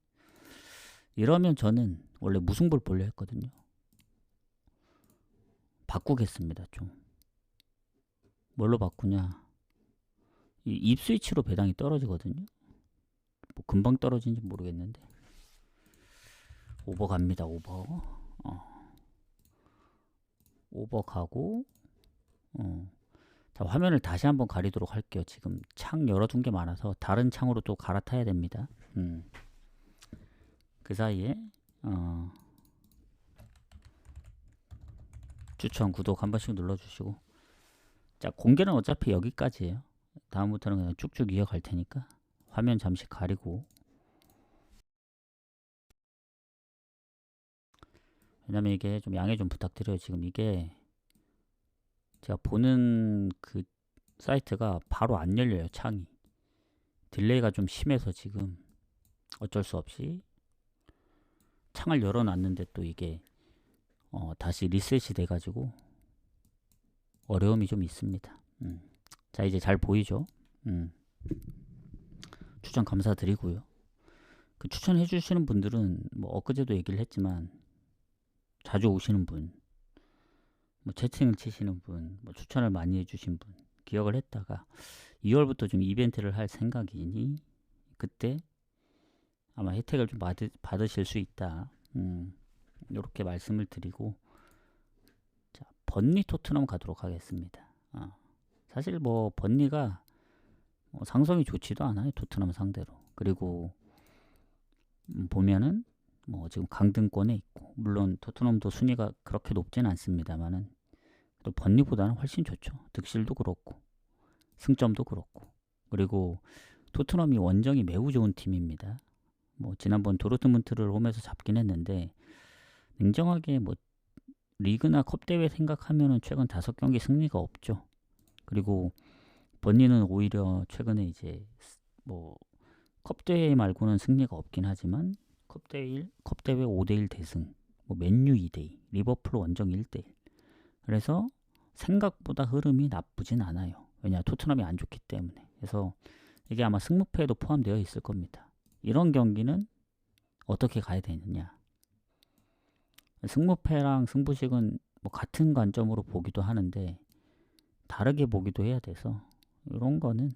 이러면 저는 원래 무승부를 보려 했거든요. 바꾸겠습니다. 좀 뭘로 바꾸냐, 이 입스위치로 배당이 떨어지거든요. 뭐 금방 떨어지는지 모르겠는데 오버 갑니다. 오버 가고 자, 화면을 다시 한번 가리도록 할게요. 지금 창 열어둔 게 많아서 다른 창으로 또 갈아타야 됩니다. 그 사이에 추천, 구독 한 번씩 눌러주시고, 자, 공개는 어차피 여기까지예요. 다음부터는 그냥 쭉쭉 이어갈 테니까 화면 잠시 가리고, 왜냐면 이게 좀 양해 좀 부탁드려요. 지금 이게 제가 보는 그 사이트가 바로 안 열려요. 창이 딜레이가 좀 심해서 지금 어쩔 수 없이 창을 열어놨는데 또 이게 다시 리셋이 돼가지고 어려움이 좀 있습니다. 자, 이제 잘 보이죠? 추천 감사드리고요. 그 추천해 주시는 분들은 뭐 엊그제도 얘기를 했지만 자주 오시는 분, 뭐 채팅을 치시는 분, 뭐 추천을 많이 해주신 분 기억을 했다가 2월부터 좀 이벤트를 할 생각이니 그때 아마 혜택을 좀 받으실 수 있다. 이렇게 말씀을 드리고, 자, 번리 토트넘 가도록 하겠습니다. 사실 뭐 번리가 상성이 좋지도 않아요. 토트넘 상대로. 그리고 보면은 뭐 지금 강등권에 있고, 물론 토트넘도 순위가 그렇게 높진 않습니다만은 또 번리보다는 훨씬 좋죠. 득실도 그렇고 승점도 그렇고. 그리고 토트넘이 원정이 매우 좋은 팀입니다. 뭐 지난번 도르트문트를 홈에서 잡긴 했는데 냉정하게 뭐 리그나 컵 대회 생각하면은 최근 5경기 승리가 없죠. 그리고 번니는 오히려 최근에 이제 뭐 컵 대회 말고는 승리가 없긴 하지만 컵 대회 5대1 대승, 뭐 맨유 2대2, 리버풀 원정 1대1. 그래서 생각보다 흐름이 나쁘진 않아요. 왜냐, 토트넘이 안 좋기 때문에. 그래서 이게 아마 승무패에도 포함되어 있을 겁니다. 이런 경기는 어떻게 가야 되느냐. 승무패랑 승부식은 뭐 같은 관점으로 보기도 하는데 다르게 보기도 해야 돼서 이런 거는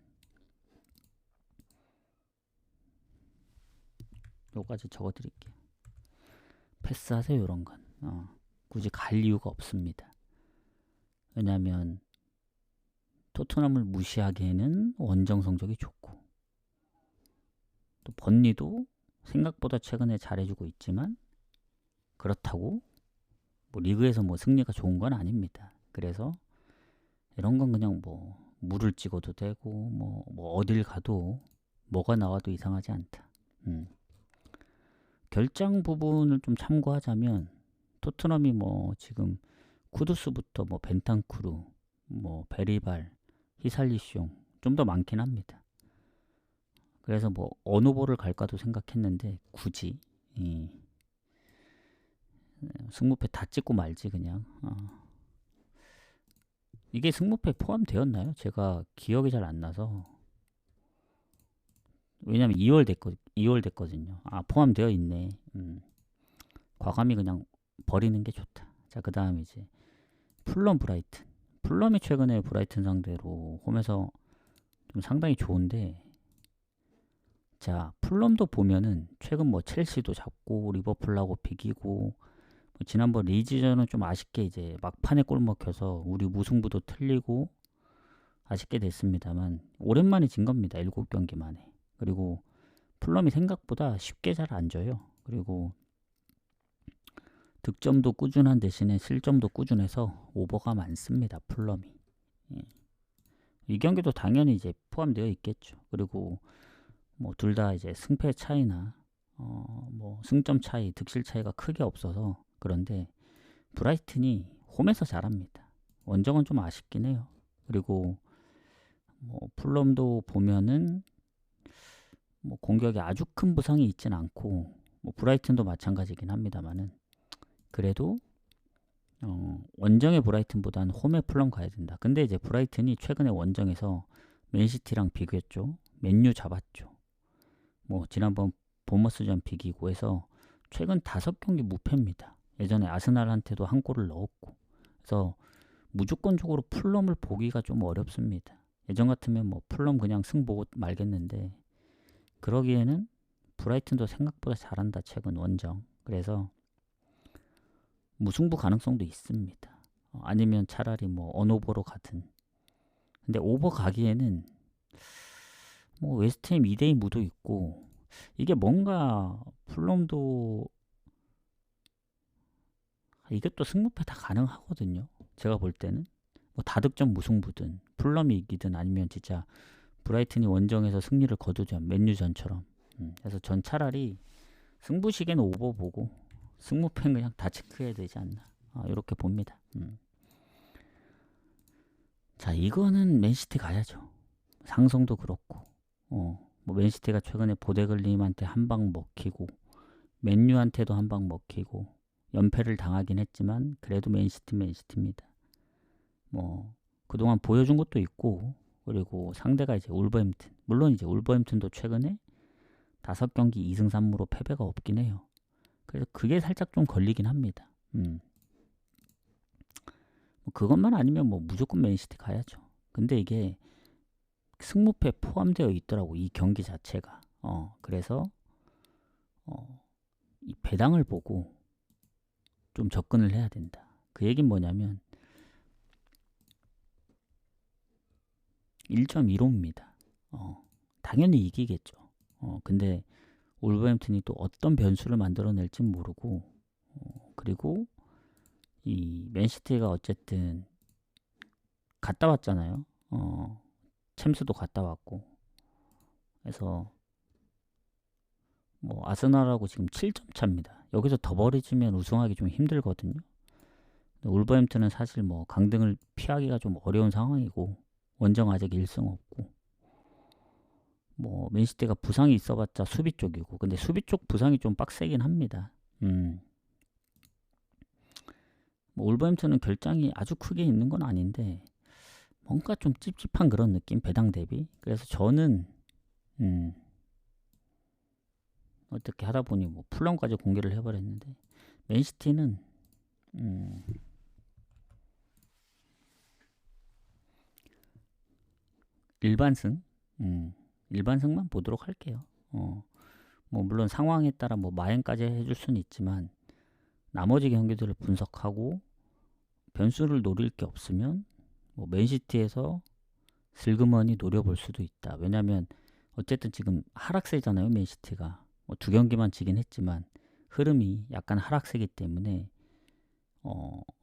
요까지 적어 드릴게요. 패스하세요. 이런 건 굳이 갈 이유가 없습니다. 왜냐면 토트넘을 무시하기에는 원정 성적이 좋고, 또 번리도 생각보다 최근에 잘해주고 있지만 그렇다고 뭐 리그에서 뭐 승리가 좋은 건 아닙니다. 그래서 이런 건 그냥 뭐 물을 찍어도 되고 뭐 어딜 가도 뭐가 나와도 이상하지 않다. 결장 부분을 좀 참고하자면 토트넘이 뭐 지금 쿠두스부터 뭐 벤탄쿠르, 뭐 베리발, 히살리숑 좀 더 많긴 합니다. 그래서 뭐 어느 볼을 갈까도 생각했는데 굳이 승무패 다 찍고 말지 그냥. 이게 승무패 포함되었나요? 제가 기억이 잘 안 나서. 왜냐면 2월 됐거든요. 아, 포함되어 있네. 과감히 그냥 버리는 게 좋다. 자, 그 다음 이제 풀럼 브라이튼. 풀럼이 최근에 브라이튼 상대로 홈에서 좀 상당히 좋은데, 자, 풀럼도 보면은 최근 뭐 첼시도 잡고 리버풀하고 비기고 뭐 지난번 리즈전은 좀 아쉽게 이제 막판에 골 먹혀서 우리 무승부도 틀리고 아쉽게 됐습니다만 오랜만에 진 겁니다. 7경기 만에. 그리고 풀럼이 생각보다 쉽게 잘 안 져요. 그리고 득점도 꾸준한 대신에 실점도 꾸준해서 오버가 많습니다. 풀럼이. 예. 이 경기도 당연히 이제 포함되어 있겠죠. 그리고 뭐 둘 다 이제 승패 차이나 뭐 승점 차이, 득실 차이가 크게 없어서 그런데 브라이튼이 홈에서 잘합니다. 원정은 좀 아쉽긴 해요. 그리고 뭐 풀럼도 보면은 뭐 공격에 아주 큰 부상이 있진 않고 뭐 브라이튼도 마찬가지긴 합니다만은 그래도 원정의 브라이튼보다는 홈에 풀럼 가야 된다. 근데 이제 브라이튼이 최근에 원정에서 맨시티랑 비교했죠. 맨유 잡았죠. 뭐 지난번 보머스전 비기고 해서 최근 5경기 무패입니다. 예전에 아스날한테도 한 골을 넣었고. 그래서 무조건적으로 풀럼을 보기가 좀 어렵습니다. 예전 같으면 뭐 풀럼 그냥 승 보고 말겠는데 그러기에는 브라이튼도 생각보다 잘한다. 최근 원정. 그래서 무승부 가능성도 있습니다. 아니면 차라리 뭐 언오버로 가든. 근데 오버 가기에는 뭐 웨스트햄 2대2 무도 있고 이게 뭔가 풀럼도 이것도 승무패 다 가능하거든요. 제가 볼 때는 뭐 다득점 무승부든 풀럼이 이기든 아니면 진짜 브라이튼이 원정에서 승리를 거두자 맨유전처럼. 그래서 전 차라리 승부식에는 오버 보고 승무패는 그냥 다 체크해야 되지 않나. 이렇게 봅니다. 자, 이거는 맨시티 가야죠. 상성도 그렇고 뭐 맨시티가 최근에 보데글림한테 한 방 먹히고 맨유한테도 한 방 먹히고 연패를 당하긴 했지만 그래도 맨시티입니다. 뭐 그동안 보여준 것도 있고 그리고 상대가 이제 울버햄튼. 물론 이제 울버햄튼도 최근에 5경기 2승 3무로 패배가 없긴 해요. 그래서 그게 살짝 좀 걸리긴 합니다. 뭐 그것만 아니면 뭐 무조건 맨시티 가야죠. 근데 이게 승무패 포함되어 있더라고. 이 경기 자체가. 그래서 이 배당을 보고 좀 접근을 해야 된다. 그 얘기는 뭐냐면 1.15입니다. 당연히 이기겠죠. 근데 울버햄튼이 또 어떤 변수를 만들어낼지 모르고 그리고 이 맨시티가 어쨌든 갔다 왔잖아요. 챔스도 갔다 왔고 그래서 뭐 아스날하고 지금 7점 차입니다. 여기서 더 벌어지면 우승하기 좀 힘들거든요. 울버햄튼은 사실 뭐 강등을 피하기가 좀 어려운 상황이고 원정 아직 1승 없고 뭐 맨시티가 부상이 있어봤자 수비 쪽이고 근데 수비 쪽 부상이 좀 빡세긴 합니다. 뭐 울버햄튼은 결장이 아주 크게 있는 건 아닌데 뭔가 좀 찝찝한 그런 느낌 배당 대비. 그래서 저는 어떻게 하다 보니 뭐 풀럼까지 공개를 해버렸는데 맨시티는 일반승 일반승만 보도록 할게요. 뭐 물론 상황에 따라 뭐 마행까지 해줄 수는 있지만 나머지 경기들을 분석하고 변수를 노릴 게 없으면 뭐 맨시티에서 슬그머니 노려볼 수도 있다. 왜냐면 어쨌든 지금 하락세잖아요. 맨시티가. 뭐 2경기만 지긴 했지만 흐름이 약간 하락세기 때문에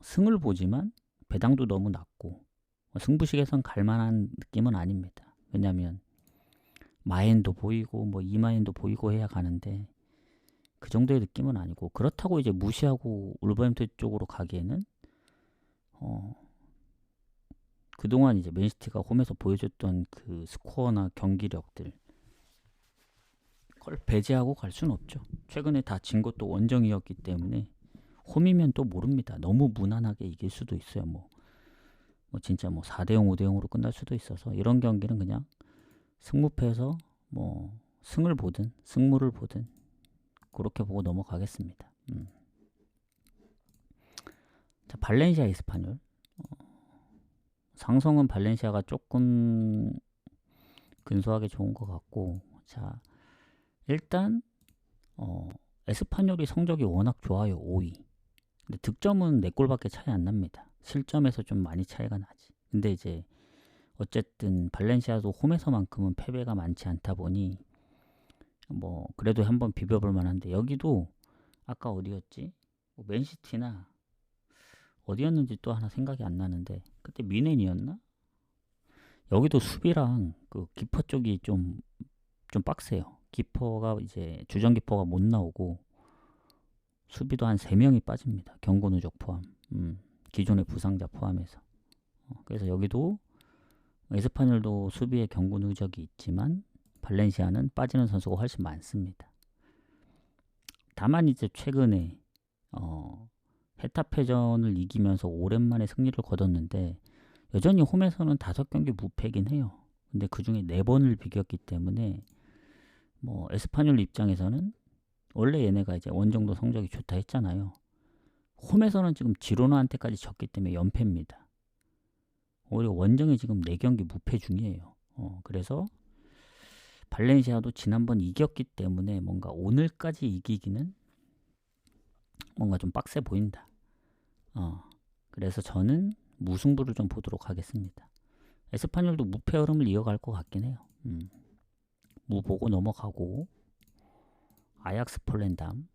승을 보지만 배당도 너무 낮고 승부식에선 갈만한 느낌은 아닙니다. 왜냐하면 마엔도 보이고 뭐 이마엔도 보이고 해야 가는데 그 정도의 느낌은 아니고, 그렇다고 이제 무시하고 울버햄튼 쪽으로 가기에는 그동안 이제 맨시티가 홈에서 보여줬던 그 스코어나 경기력들 그걸 배제하고 갈 수는 없죠. 최근에 다 진 것도 원정이었기 때문에 홈이면 또 모릅니다. 너무 무난하게 이길 수도 있어요. 뭐 진짜 뭐 4대0 5대0으로 끝날 수도 있어서 이런 경기는 그냥 승무패에서 뭐 승을 보든 승무를 보든 그렇게 보고 넘어가겠습니다. 자, 발렌시아 이스파뇰. 상성은 발렌시아가 조금 근소하게 좋은 것 같고, 자 일단 에스파뇰이 성적이 워낙 좋아요. 5위. 근데 득점은 4골밖에 차이 안 납니다. 실점에서 좀 많이 차이가 나지. 근데 이제 어쨌든 발렌시아도 홈에서만큼은 패배가 많지 않다 보니 뭐 그래도 한번 비벼볼 만한데, 여기도 아까 어디였지? 뭐 맨시티나 어디였는지 또 하나 생각이 안 나는데, 그때 미넨이었나? 여기도 수비랑 그 키퍼 쪽이 좀 빡세요. 키퍼가 이제 주전 키퍼가 못 나오고 수비도 한 3명이 빠집니다. 경고 누적 포함. 기존의 부상자 포함해서. 그래서 여기도 에스파뇰도 수비에 경고 누적이 있지만 발렌시아는 빠지는 선수가 훨씬 많습니다. 다만 이제 최근에 헤타페전을 이기면서 오랜만에 승리를 거뒀는데 여전히 홈에서는 5경기 무패긴 해요. 근데 그 중에 4번을 비겼기 때문에 뭐 에스파뇰 입장에서는 원래 얘네가 이제 원정도 성적이 좋다 했잖아요. 홈에서는 지금 지로나한테까지 졌기 때문에 연패입니다. 오히려 원정에 지금 4경기 무패 중이에요. 그래서 발렌시아도 지난번 이겼기 때문에 뭔가 오늘까지 이기기는 뭔가 좀 빡세 보인다. 그래서 저는 무승부를 좀 보도록 하겠습니다. 에스파뇰도 무패 흐름을 이어갈 것 같긴 해요. 무 보고 넘어가고, 아약스 폴렌담.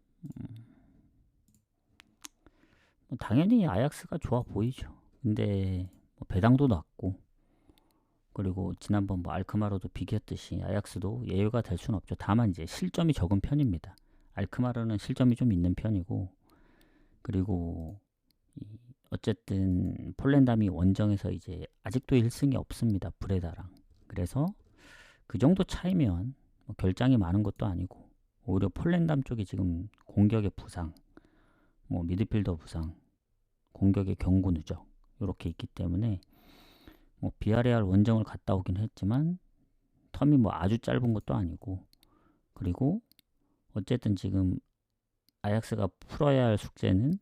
당연히 아약스가 좋아 보이죠. 근데 뭐 배당도 낮고, 그리고 지난번 뭐 알크마르도 비겼듯이 아약스도 예외가 될 수는 없죠. 다만 이제 실점이 적은 편입니다. 알크마르는 실점이 좀 있는 편이고, 그리고 어쨌든 폴렌담이 원정에서 이제 아직도 1승이 없습니다. 브레다랑. 그래서 그 정도 차이면 뭐 결장이 많은 것도 아니고, 오히려 폴렌담 쪽이 지금 공격의 부상, 뭐 미드필더 부상, 공격의 경고 누적 이렇게 있기 때문에 뭐 비아레알 원정을 갔다 오긴 했지만 텀이 뭐 아주 짧은 것도 아니고, 그리고 어쨌든 지금 아약스가 풀어야 할 숙제는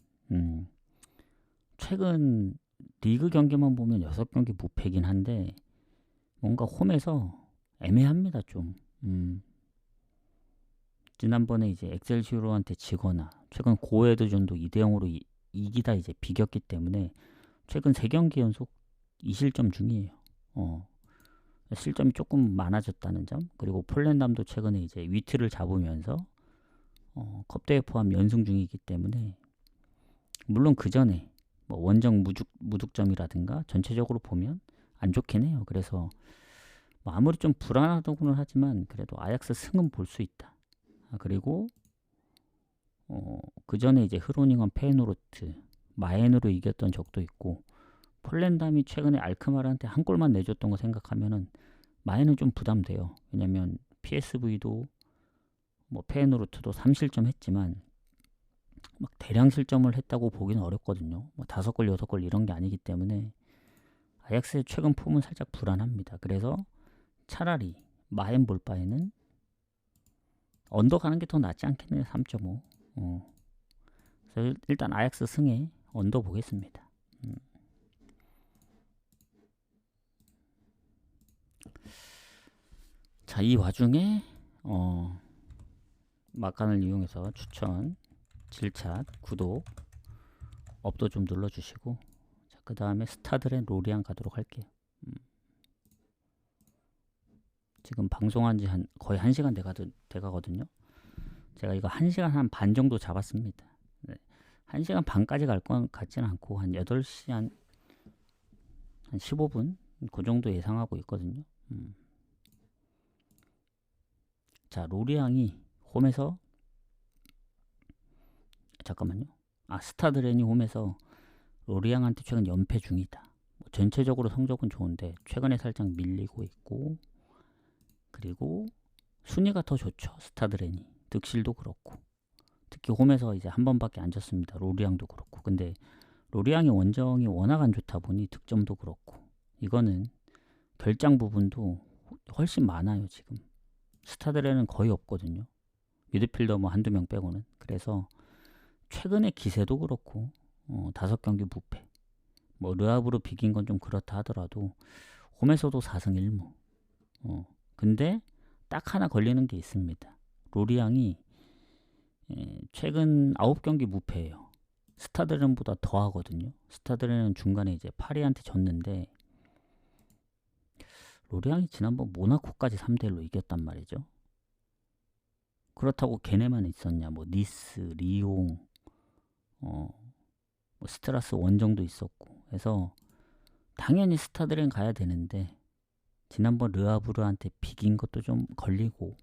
최근 리그 경기만 보면 6경기 무패긴 한데 뭔가 홈에서 애매합니다. 좀 지난번에 이제 엑셀시오르한테 지거나 최근 고에드전도 2대0으로 이기다 이제 비겼기 때문에 최근 3경기 연속 2실점 중이에요. 실점이 조금 많아졌다는 점, 그리고 폴렌담도 최근에 이제 위트를 잡으면서 컵대회 포함 연승 중이기 때문에, 물론 그 전에 뭐 원정 무득점이라든가 전체적으로 보면 안 좋긴 해요. 그래서 뭐 아무리 좀 불안하다고는 하지만 그래도 아약스 승은 볼 수 있다. 그리고 그 전에 이제 흐로닝은 페이노르트 마엔으로 이겼던 적도 있고, 폴렌담이 최근에 알크마르한테 한 골만 내줬던 거 생각하면은 마엔은 좀 부담돼요. 왜냐면 PSV도 뭐 페이노르트도 3실점 했지만 막 대량 실점을 했다고 보기는 어렵거든요. 뭐 5골 6골 이런 게 아니기 때문에 아약스의 최근 폼은 살짝 불안합니다. 그래서 차라리 마엔 볼 바에는 언더 가는 게 더 낫지 않겠네요. 3.5. 그래서 일단 아약스 승에 언더 보겠습니다. 자, 이 와중에 막간을 이용해서 추천, 질차, 구독, 업도 좀 눌러주시고, 자, 그 다음에 스타들의 로리안 가도록 할게요. 지금 방송한 지 거의 1시간 돼가거든요. 제가 이거 1시간 한 반 정도 잡았습니다. 네. 1시간 반까지 갈 건 같지는 않고 한 8시 한 15분 그 정도 예상하고 있거든요. 자, 로리앙이 홈에서 잠깐만요. 스타드렌이 홈에서 로리앙한테 최근 연패 중이다. 전체적으로 성적은 좋은데 최근에 살짝 밀리고 있고, 그리고 순위가 더 좋죠. 스타드렌이 득실도 그렇고, 특히 홈에서 이제 한 번밖에 안 졌습니다. 로리앙도 그렇고. 근데 로리앙이 원정이 워낙 안 좋다 보니 득점도 그렇고, 이거는 결장 부분도 훨씬 많아요. 지금 스타드렌은 거의 없거든요. 미드필더 뭐 한두 명 빼고는. 그래서 최근의 기세도 그렇고 5경기 무패. 뭐 르하브르 비긴 건 좀 그렇다 하더라도 홈에서도 4승 1무. 근데 딱 하나 걸리는 게 있습니다. 로리앙이 최근 9경기 무패예요. 스타드렌보다 더 하거든요. 스타드렌은 중간에 이제 파리한테 졌는데, 로리앙이 지난번 모나코까지 3대1로 이겼단 말이죠. 그렇다고 걔네만 있었냐? 뭐 니스, 리옹, 뭐 스트라스 원정도 있었고. 그래서 당연히 스타드렌 가야 되는데, 지난번 르하브르한테 비긴 것도 좀 걸리고,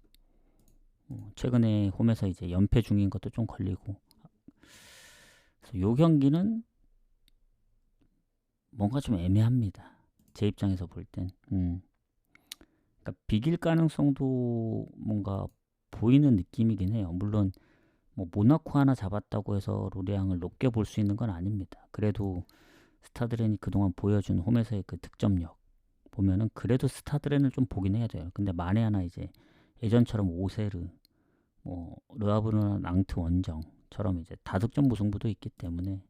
최근에 홈에서 이제 연패 중인 것도 좀 걸리고. 그래서 요 경기는 뭔가 좀 애매합니다. 제 입장에서 볼 땐. 그러니까 비길 가능성도 뭔가 보이는 느낌이긴 해요. 물론 뭐 모나코 하나 잡았다고 해서 로리앙을 높게 볼 수 있는 건 아닙니다. 그래도 스타드렌이 그동안 보여준 홈에서의 그 득점력 보면은 그래도 스타드렌을 좀 보긴 해야 돼요. 근데 만에 하나 이제 예전처럼 오세르, 뭐 르하브르나 낭트 원정처럼 이제 다득점 무승부도 있기 때문에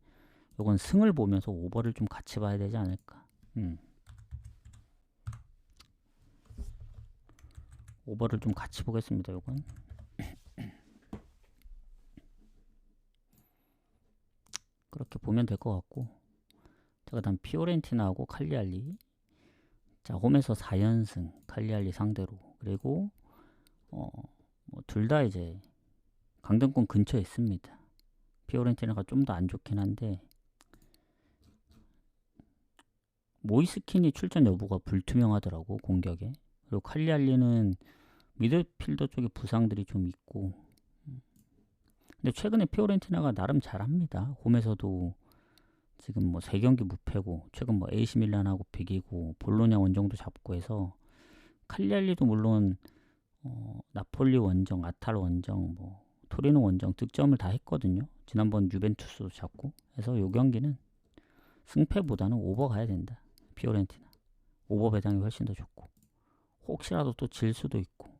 이건 승을 보면서 오버를 좀 같이 봐야 되지 않을까. 오버를 좀 같이 보겠습니다. 요건 그렇게 보면 될 것 같고. 자, 그 다음 피오렌티나하고 칼리알리. 자, 홈에서 4연승 칼리알리 상대로. 그리고 뭐 둘 다 이제 강등권 근처에 있습니다. 피오렌티나가 좀 더 안 좋긴 한데, 모이스킨이 출전 여부가 불투명하더라고, 공격에. 그리고 칼리알리는 미드필더 쪽에 부상들이 좀 있고. 근데 최근에 피오렌티나가 나름 잘합니다. 홈에서도 지금 뭐 3경기 무패고, 최근 뭐 AC 밀란하고 비기고, 볼로냐 원정도 잡고 해서, 칼리알리도 물론 나폴리 원정, 아탈 원정, 뭐 토리노 원정 득점을 다 했거든요. 지난번 유벤투스도 잡고. 그래서 요 경기는 승패보다는 오버 가야 된다. 피오렌티나 오버 배당이 훨씬 더 좋고, 혹시라도 또 질 수도 있고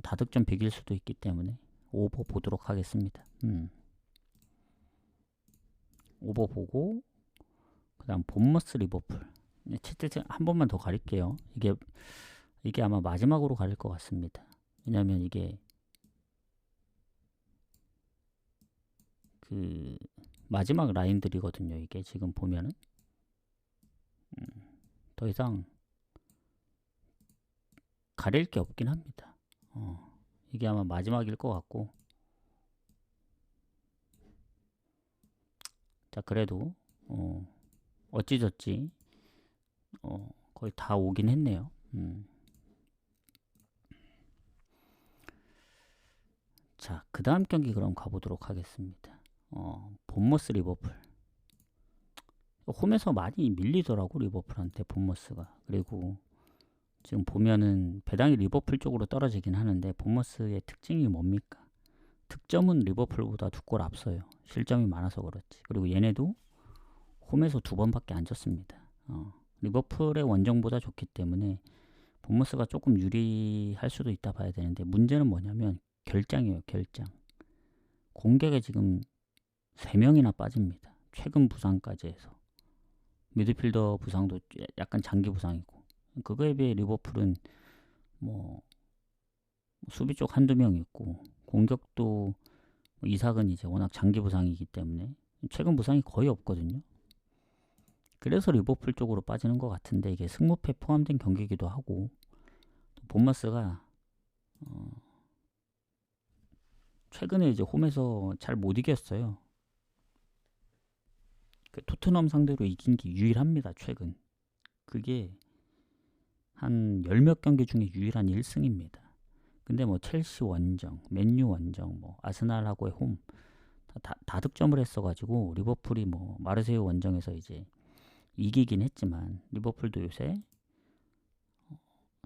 다득점 비길 수도 있기 때문에 오버 보도록 하겠습니다. 오버 보고, 그 다음 본머스 리버풀. 채팅 한 번만 더 가릴게요. 이게 아마 마지막으로 가릴 것 같습니다. 왜냐면 이게 그 마지막 라인들이거든요. 이게 지금 보면은 더 이상 가릴 게 없긴 합니다. 이게 아마 마지막일 것 같고. 자, 그래도 어찌저찌 거의 다 오긴 했네요. 자, 그 다음 경기 그럼 가보도록 하겠습니다. 본머스 리버풀. 홈에서 많이 밀리더라고, 리버풀한테 본머스가. 그리고 지금 보면은 배당이 리버풀 쪽으로 떨어지긴 하는데, 본머스의 특징이 뭡니까? 득점은 리버풀보다 2골 앞서요. 실점이 많아서 그렇지. 그리고 얘네도 홈에서 2번밖에 안 졌습니다. 리버풀의 원정보다 좋기 때문에 본머스가 조금 유리할 수도 있다 봐야 되는데, 문제는 뭐냐면 결장이에요. 결장. 공격에 지금 3명이나 빠집니다. 최근 부상까지 해서. 미드필더 부상도 약간 장기 부상이고. 그거에 비해 리버풀은 뭐 수비 쪽 한두 명 있고, 공격도 이삭은 이제 워낙 장기 부상이기 때문에 최근 부상이 거의 없거든요. 그래서 리버풀 쪽으로 빠지는 것 같은데, 이게 승무패 포함된 경기이기도 하고, 본머스가 최근에 이제 홈에서 잘 못 이겼어요. 그 토트넘 상대로 이긴 게 유일합니다. 최근 그게 한 열 몇 경기 중에 유일한 1승입니다. 근데 뭐 첼시 원정, 맨유 원정, 뭐 아스날하고의 홈 다 득점을 했어가지고 리버풀이 뭐 마르세유 원정에서 이제 이기긴 했지만 리버풀도 요새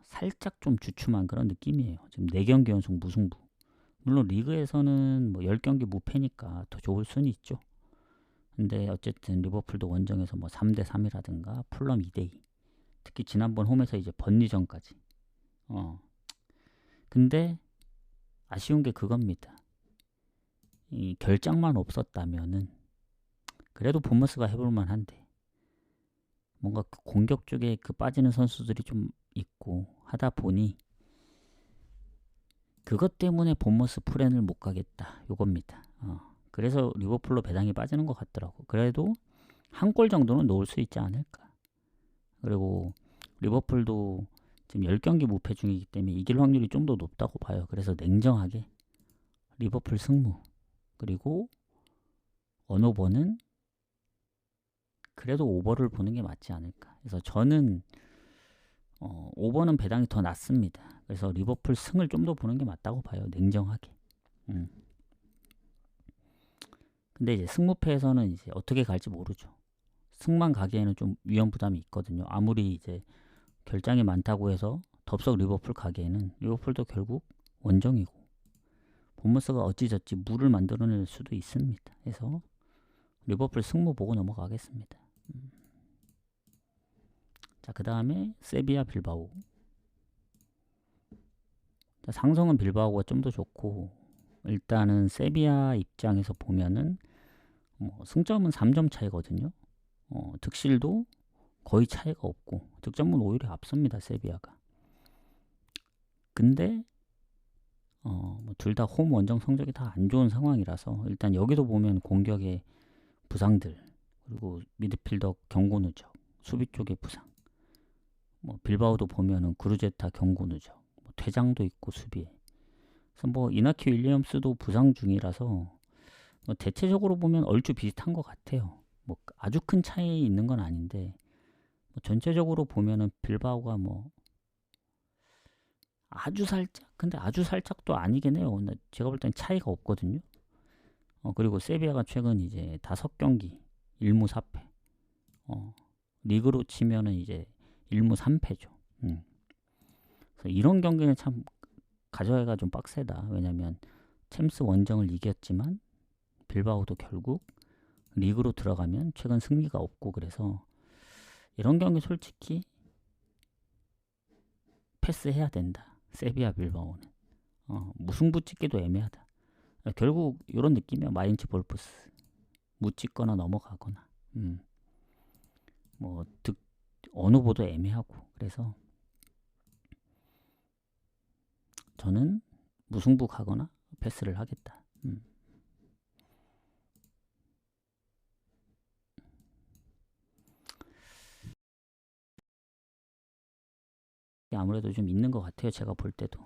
살짝 좀 주춤한 그런 느낌이에요. 지금 4경기 연속 무승부. 물론 리그에서는 뭐 10경기 무패니까 더 좋을 수는 있죠. 근데 어쨌든 리버풀도 원정에서 뭐 3대3이라든가 풀럼 2대2. 특히 지난번 홈에서 이제 번리전까지. 근데 아쉬운 게 그겁니다. 이 결장만 없었다면은 그래도 본머스가 해볼만 한데 뭔가 그 공격 쪽에 그 빠지는 선수들이 좀 있고 하다 보니 그것 때문에 본머스 프렌을 못 가겠다 요겁니다. 그래서 리버풀로 배당이 빠지는 것 같더라고. 그래도 한 골 정도는 넣을 수 있지 않을까. 그리고 리버풀도 지금 10경기 무패 중이기 때문에 이길 확률이 좀 더 높다고 봐요. 그래서 냉정하게 리버풀 승무, 그리고 언오버는 그래도 오버를 보는 게 맞지 않을까. 그래서 저는 오버는 배당이 더 낮습니다. 그래서 리버풀 승을 좀 더 보는 게 맞다고 봐요. 냉정하게. 근데 이제 승무패에서는 이제 어떻게 갈지 모르죠. 승만 가기에는 좀 위험 부담이 있거든요. 아무리 이제 결장이 많다고 해서 덥석 리버풀 가기에는 리버풀도 결국 원정이고 본머스가 어찌저찌 물을 만들어낼 수도 있습니다. 그래서 리버풀 승무 보고 넘어가겠습니다. 자, 그 다음에 세비야 빌바오. 자, 상성은 빌바오가 좀 더 좋고 일단은 세비야 입장에서 보면은 승점은 3점 차이거든요. 득실도 거의 차이가 없고 득점은 오히려 앞섭니다. 세비야가. 근데 둘 다 홈 원정 성적이 다 안 좋은 상황이라서 일단 여기도 보면 공격의 부상들, 그리고 미드필더 경고 누적, 수비 쪽의 부상, 뭐 빌바오도 보면은 구르제타 경고 누적, 뭐 퇴장도 있고 수비에. 그래서 뭐 이나키 윌리엄스도 부상 중이라서 뭐 대체적으로 보면 얼추 비슷한 것 같아요. 뭐 아주 큰 차이 있는 건 아닌데 뭐 전체적으로 보면은 빌바오가 뭐 아주 살짝, 근데 아주 살짝도 아니긴 해요. 제가 볼 땐 차이가 없거든요. 그리고 세비야가 최근 이제 5경기 1무 4패. 리그로 치면은 이제 1무 3패죠. 그래서 이런 경기는 참 가져가기가 좀 빡세다. 왜냐면 챔스 원정을 이겼지만 빌바오도 결국 리그로 들어가면 최근 승리가 없고, 그래서 이런 경기 솔직히 패스해야 된다. 세비야 빌바오는 무승부 찍기도 애매하다. 결국 이런 느낌이야. 마인츠 볼프스 못 찍거나 넘어가거나 뭐 어느 보도 애매하고, 그래서 저는 무승부 가거나 패스를 하겠다. 아무래도 좀 있는 것 같아요. 제가 볼 때도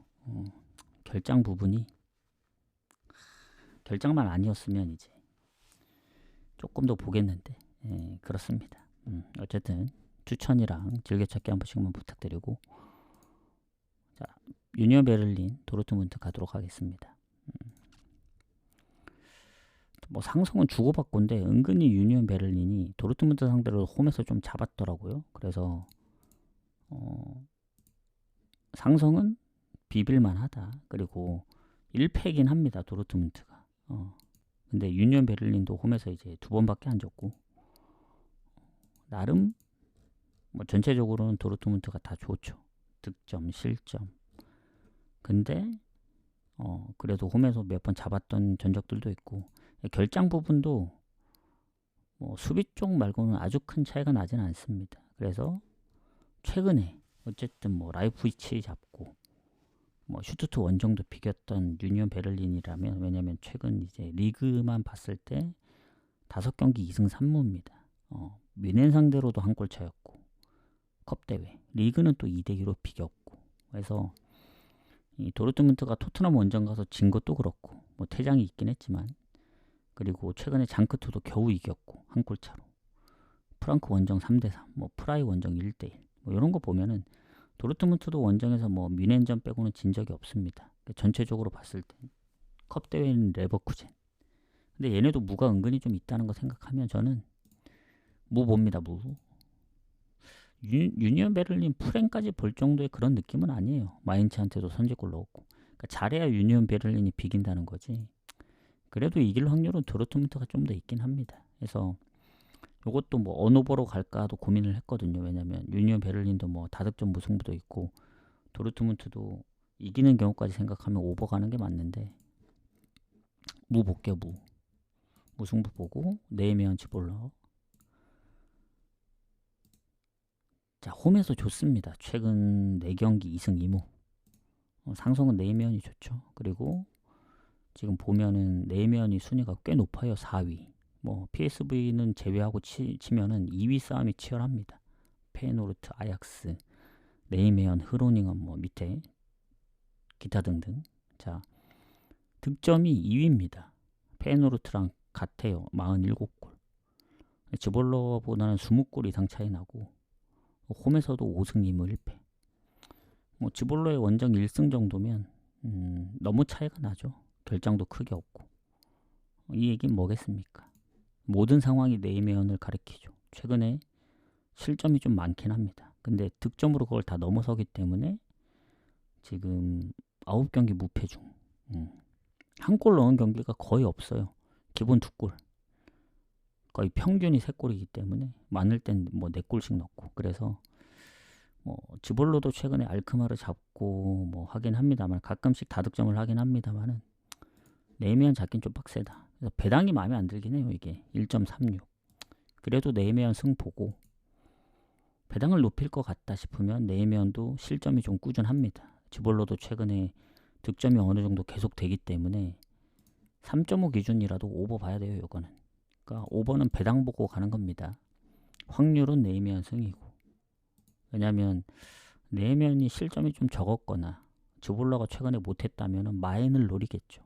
결장 부분이, 결장만 아니었으면 이제 조금 더 보겠는데, 그렇습니다. 어쨌든 추천이랑 즐겨찾기 한 번씩만 부탁드리고, 자, 유니언 베를린 도르트문트 가도록 하겠습니다. 뭐 상성은 주고받고인데 은근히 유니언 베를린이 도르트문트 상대로 홈에서 좀 잡았더라고요. 그래서 상성은 비빌만하다. 그리고 1패긴 합니다. 도르트문트가. 근데 유니언 베를린도 홈에서 이제 2번밖에 안 졌고, 나름 뭐 전체적으로는 도르트문트가 다 좋죠. 득점, 실점. 근데 그래도 홈에서 몇 번 잡았던 전적들도 있고, 결장 부분도 뭐 수비 쪽 말고는 아주 큰 차이가 나진 않습니다. 그래서 최근에 어쨌든 뭐 라이프치히 잡고 뭐 슈투트 원정도 비겼던 유니언 베를린이라면, 왜냐면 최근 이제 리그만 봤을 때 5경기 2승 3무입니다. 뮌헨 상대로도 한 골 차였고, 컵대회 리그는 또 2대2로 비겼고, 그래서 이 도르트문트가 토트넘 원정 가서 진 것도 그렇고 뭐 퇴장이 있긴 했지만, 그리고 최근에 장크투도 겨우 이겼고 한 골 차로. 프랑크 원정 3대3, 뭐 프라이 원정 1대1, 뭐 이런 거 보면은 도르트문트도 원정에서 뭐 뮌헨전 빼고는 진 적이 없습니다. 전체적으로 봤을 때 컵 대회는 레버쿠젠. 근데 얘네도 무가 은근히 좀 있다는 거 생각하면 저는 무 봅니다. 무. 유니온 베를린 프랭까지 볼 정도의 그런 느낌은 아니에요. 마인츠한테도 선제골 넣었고. 그러니까 잘해야 유니온 베를린이 비긴다는 거지. 그래도 이길 확률은 도르트문트가 좀 더 있긴 합니다. 그래서 이것도 뭐 어느 보러 갈까도 고민을 했거든요. 왜냐면 유니온 베를린도 뭐 다득점 무승부도 있고 도르트문트도 이기는 경우까지 생각하면 오버 가는 게 맞는데, 무 볼게요. 무승부 보고 네이면 지볼러. 자, 홈에서 좋습니다. 최근 4경기 2승 2무. 상성은 네이면이 좋죠. 그리고 지금 보면은 네이면이 순위가 꽤 높아요. 4위. 뭐 PSV는 제외하고 치면은 2위 싸움이 치열합니다. 페노르트, 아약스, 네이면, 흐로닝은 뭐 밑에 기타 등등. 자, 득점이 2위입니다. 페노르트랑 같아요. 47골. 지볼러보다는 20골 이상 차이 나고, 홈에서도 5승 2무 1패. 뭐 지볼러의 원정 1승 정도면 너무 차이가 나죠. 결장도 크게 없고. 이 얘기는 뭐겠습니까? 모든 상황이 네이면을 가리키죠. 최근에 실점이 좀 많긴 합니다. 근데 득점으로 그걸 다 넘어서기 때문에 지금 9경기 무패 중 한 골 넣은 경기가 거의 없어요. 기본 2골. 거의 평균이 3골이기 때문에 많을 땐 뭐 4골씩 넣고. 그래서 뭐 지볼로도 최근에 알크마르 잡고 뭐 하긴 합니다만, 가끔씩 다득점을 하긴 합니다만은 네이면 잡긴 좀 빡세다. 그래서 배당이 마음에 안 들긴 해요. 이게 1.36. 그래도 네이면 승 보고, 배당을 높일 것 같다 싶으면 네이면도 실점이 좀 꾸준합니다. 지볼로도 최근에 득점이 어느 정도 계속 되기 때문에 3.5 기준이라도 오버 봐야 돼요. 요거는. 그러니까 오버는 배당 보고 가는 겁니다. 확률은 네이면 승이고. 왜냐면 네이면이 실점이 좀 적었거나 지볼러가 최근에 못했다면 마인을 노리겠죠.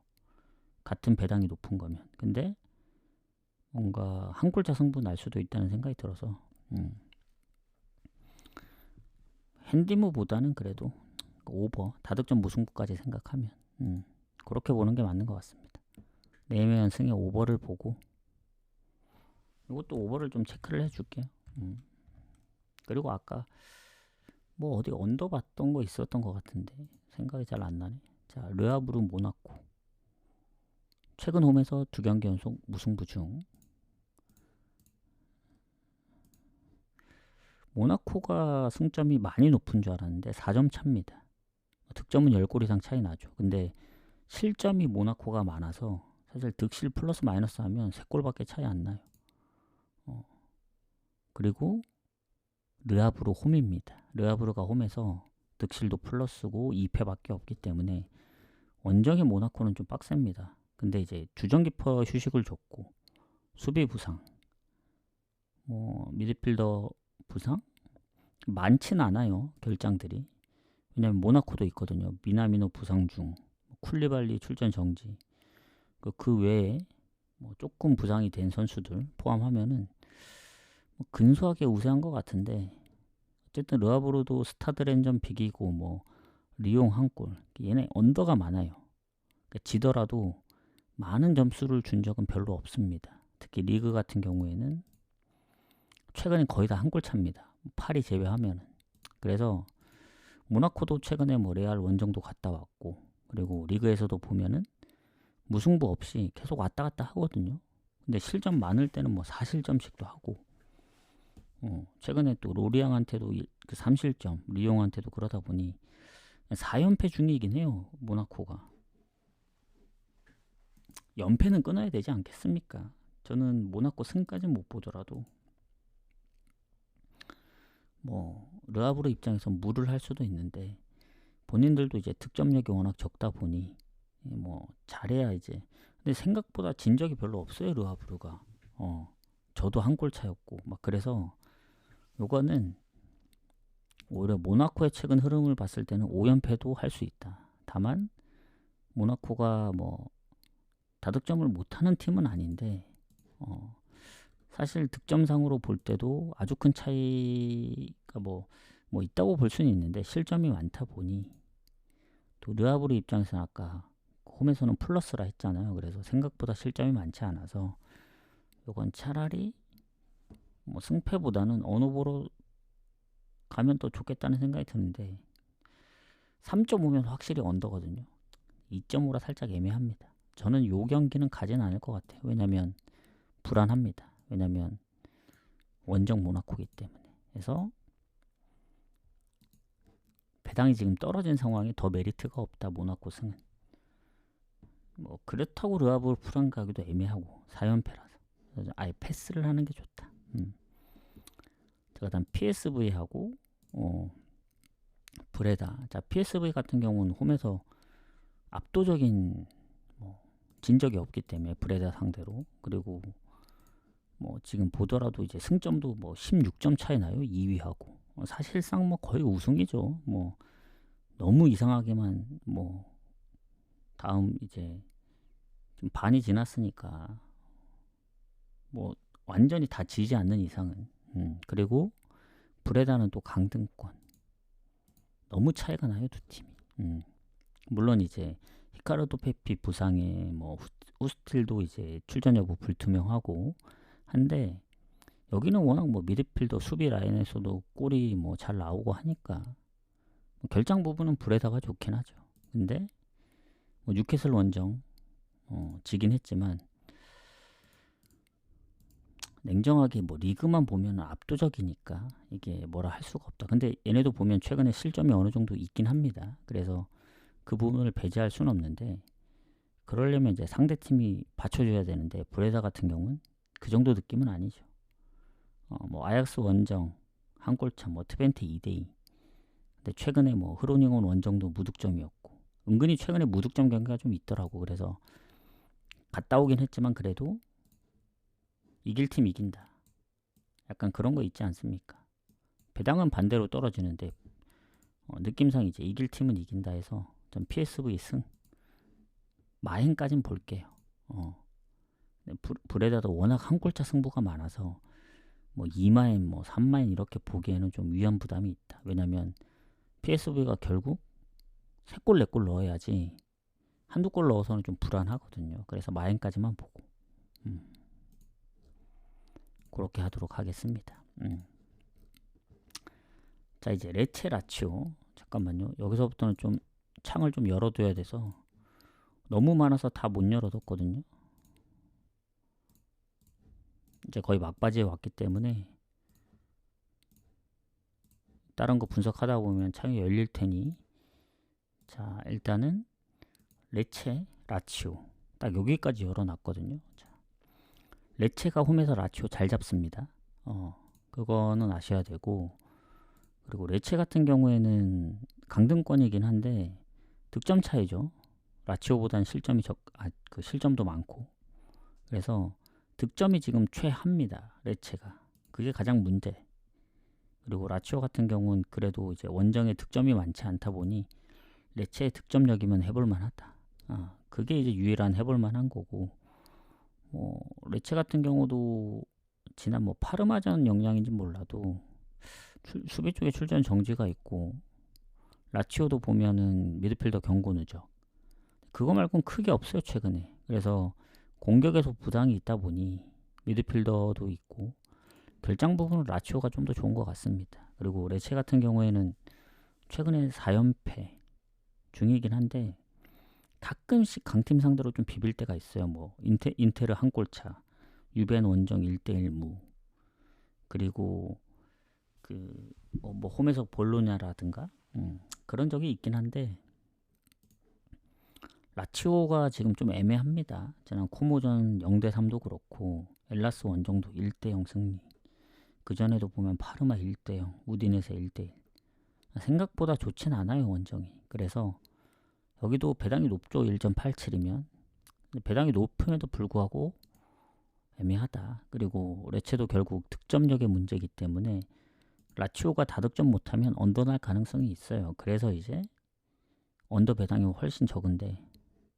같은 배당이 높은 거면. 근데 뭔가 한 골차 승부 날 수도 있다는 생각이 들어서 핸디무보다는 그래도 오버, 다득점 무승부까지 생각하면 그렇게 보는 게 맞는 것 같습니다. 네이면 승의 오버를 보고, 이것도 오버를 좀 체크를 해줄게요. 그리고 아까 뭐 어디 언더 봤던 거 있었던 것 같은데 생각이 잘 안 나네. 자, 르아브르 모나코. 최근 홈에서 2경기 연속 무승부 중. 모나코가 승점이 많이 높은 줄 알았는데 4점 차입니다. 득점은 10골 이상 차이 나죠. 근데 실점이 모나코가 많아서 사실 득실 플러스 마이너스 하면 3골밖에 차이 안 나요. 그리고 르아브르 홈입니다. 르아브르가 홈에서 득실도 플러스고 2패밖에 없기 때문에 원정의 모나코는 좀 빡셉니다. 근데 이제 주전키퍼 휴식을 줬고 수비 부상, 뭐 미드필더 부상 많진 않아요. 결장들이. 왜냐면 모나코도 있거든요. 미나미노 부상 중, 쿨리발리 출전 정지, 그 외에 뭐 조금 부상이 된 선수들 포함하면은 뭐 근소하게 우세한 것 같은데, 어쨌든 르아브르도 스타드렌전 비기고 뭐 리옹 한 골, 얘네 언더가 많아요. 그러니까 지더라도 많은 점수를 준 적은 별로 없습니다. 특히 리그 같은 경우에는 최근에 거의 다 한 골 차입니다. 파리 제외하면은. 그래서 모나코도 최근에 뭐 레알 원정도 갔다 왔고, 그리고 리그에서도 보면은 무승부 없이 계속 왔다 갔다 하거든요. 근데 실점 많을 때는 뭐 4실점씩도 하고, 최근에 또 로리앙한테도 그 3실점, 리옹한테도 그러다 보니 4연패 중이긴 해요. 모나코가. 연패는 끊어야 되지 않겠습니까? 저는 모나코 승까지는 못 보더라도 뭐 르아브르 입장에서 무를 할 수도 있는데, 본인들도 이제 득점력이 워낙 적다 보니 뭐 잘해야 이제. 근데 생각보다 진 적이 별로 없어요. 르아브르가. 저도 한 골 차였고 막. 그래서 요거는 오히려 모나코의 최근 흐름을 봤을 때는 5연패도 할 수 있다. 다만 모나코가 뭐 다득점을 못하는 팀은 아닌데 사실 득점상으로 볼 때도 아주 큰 차이가 뭐 있다고 볼 수는 있는데 실점이 많다 보니 또 르하브르 입장에서는 아까 홈에서는 플러스라 했잖아요. 그래서 생각보다 실점이 많지 않아서 이건 차라리 뭐 승패보다는 언오버로 가면 또 좋겠다는 생각이 드는데 3.5면 확실히 언더거든요. 2.5라 살짝 애매합니다. 저는 요 경기는 가진 않을 것 같아요. 왜냐면 불안합니다. 왜냐면 원정 모나코기 때문에. 그래서 배당이 지금 떨어진 상황에 더 메리트가 없다. 모나코 승은. 뭐 그렇다고 르하브르 프랑 가기도 애매하고 4연패라서 아예 패스를 하는 게 좋다. 제가 다음 PSV하고 브레다. 자, PSV 같은 경우는 홈에서 압도적인 진 적이 없기 때문에 브레다 상대로. 그리고 뭐 지금 보더라도 이제 승점도 뭐 16점 차이 나요. 2위하고. 사실상 뭐 거의 우승이죠. 뭐 너무 이상하게만 뭐 다음 이제 좀 반이 지났으니까 뭐 완전히 다 지지 않는 이상은 그리고 브레다는 또 강등권 너무 차이가 나요. 두 팀이. 물론 이제 히카르도 페피 부상에 뭐 우스틸도 이제 출전 여부 불투명하고 한데 여기는 워낙 뭐 미드필더 수비 라인에서도 골이 뭐 잘 나오고 하니까 결장 부분은 브레다가 좋긴 하죠. 근데 뭐 뉴캐슬 원정 지긴 했지만 냉정하게 뭐 리그만 보면 압도적이니까 이게 뭐라 할 수가 없다. 근데 얘네도 보면 최근에 실점이 어느 정도 있긴 합니다. 그래서 그 부분을 배제할 수는 없는데 그러려면 이제 상대팀이 받쳐줘야 되는데 브레다 같은 경우는 그 정도 느낌은 아니죠. 뭐 아약스 원정 한 골차 뭐 트벤트 2대2 근데 최근에 뭐 흐로닝온 원정도 무득점이었고 은근히 최근에 무득점 경기가 좀 있더라고. 그래서 갔다 오긴 했지만 그래도 이길 팀 이긴다. 약간 그런 거 있지 않습니까? 배당은 반대로 떨어지는데 느낌상 이제 이길 팀은 이긴다 해서 전 PSV 승 마행까진 볼게요. 브레다도 워낙 한 골차 승부가 많아서 뭐 2마행 뭐 3마행 이렇게 보기에는 좀 위험 부담이 있다. 왜냐면 PSV가 결국 3골 4골 넣어야지 한두 골 넣어서는 좀 불안하거든요. 그래서 마행까지만 보고 그렇게 하도록 하겠습니다. 자, 이제 레체 라치오. 잠깐만요. 여기서부터는 좀 창을 좀 열어둬야 돼서 너무 많아서 다 못 열어뒀거든요. 이제 거의 막바지에 왔기 때문에 다른 거 분석하다 보면 창이 열릴 테니 자, 일단은 레체 라치오 딱 여기까지 열어놨거든요. 자, 레체가 홈에서 라치오 잘 잡습니다. 그거는 아셔야 되고 그리고 레체 같은 경우에는 강등권이긴 한데 득점 차이죠. 라치오보다는 그 실점도 많고 그래서 득점이 지금 최하입니다. 레체가 그게 가장 문제. 그리고 라치오 같은 경우는 그래도 이제 원정에 득점이 많지 않다 보니 레체의 득점력이면 해볼만하다. 그게 이제 유일한 해볼만한 거고 레체 같은 경우도 지난 뭐 파르마전 영향인지 몰라도 수비 쪽에 출전 정지가 있고 라치오도 보면은 미드필더 경고 누적 그거 말고는 크게 없어요 최근에. 그래서 공격에서 부담이 있다 보니 미드필더도 있고 결장 부분은 라치오가 좀 더 좋은 것 같습니다. 그리고 레체 같은 경우에는 최근에 4연패 중이긴 한데 가끔씩 강팀 상대로 좀 비빌 때가 있어요. 뭐 인테르 한 골차, 유벤 원정 1대1 무, 그리고 뭐 홈에서 볼로냐라든가 그런 적이 있긴 한데 라치오가 지금 좀 애매합니다. 지난 코모전 0대3도 그렇고 엘라스 원정도 1대0 승리. 그전에도 보면 파르마 1대0, 우디네세 1대1. 생각보다 좋진 않아요 원정이. 그래서 여기도 배당이 높죠. 1.87이면 배당이 높음에도 불구하고 애매하다. 그리고 레체도 결국 득점력의 문제이기 때문에 라치오가 다득점 못하면 언더 날 가능성이 있어요. 그래서 이제 언더 배당이 훨씬 적은데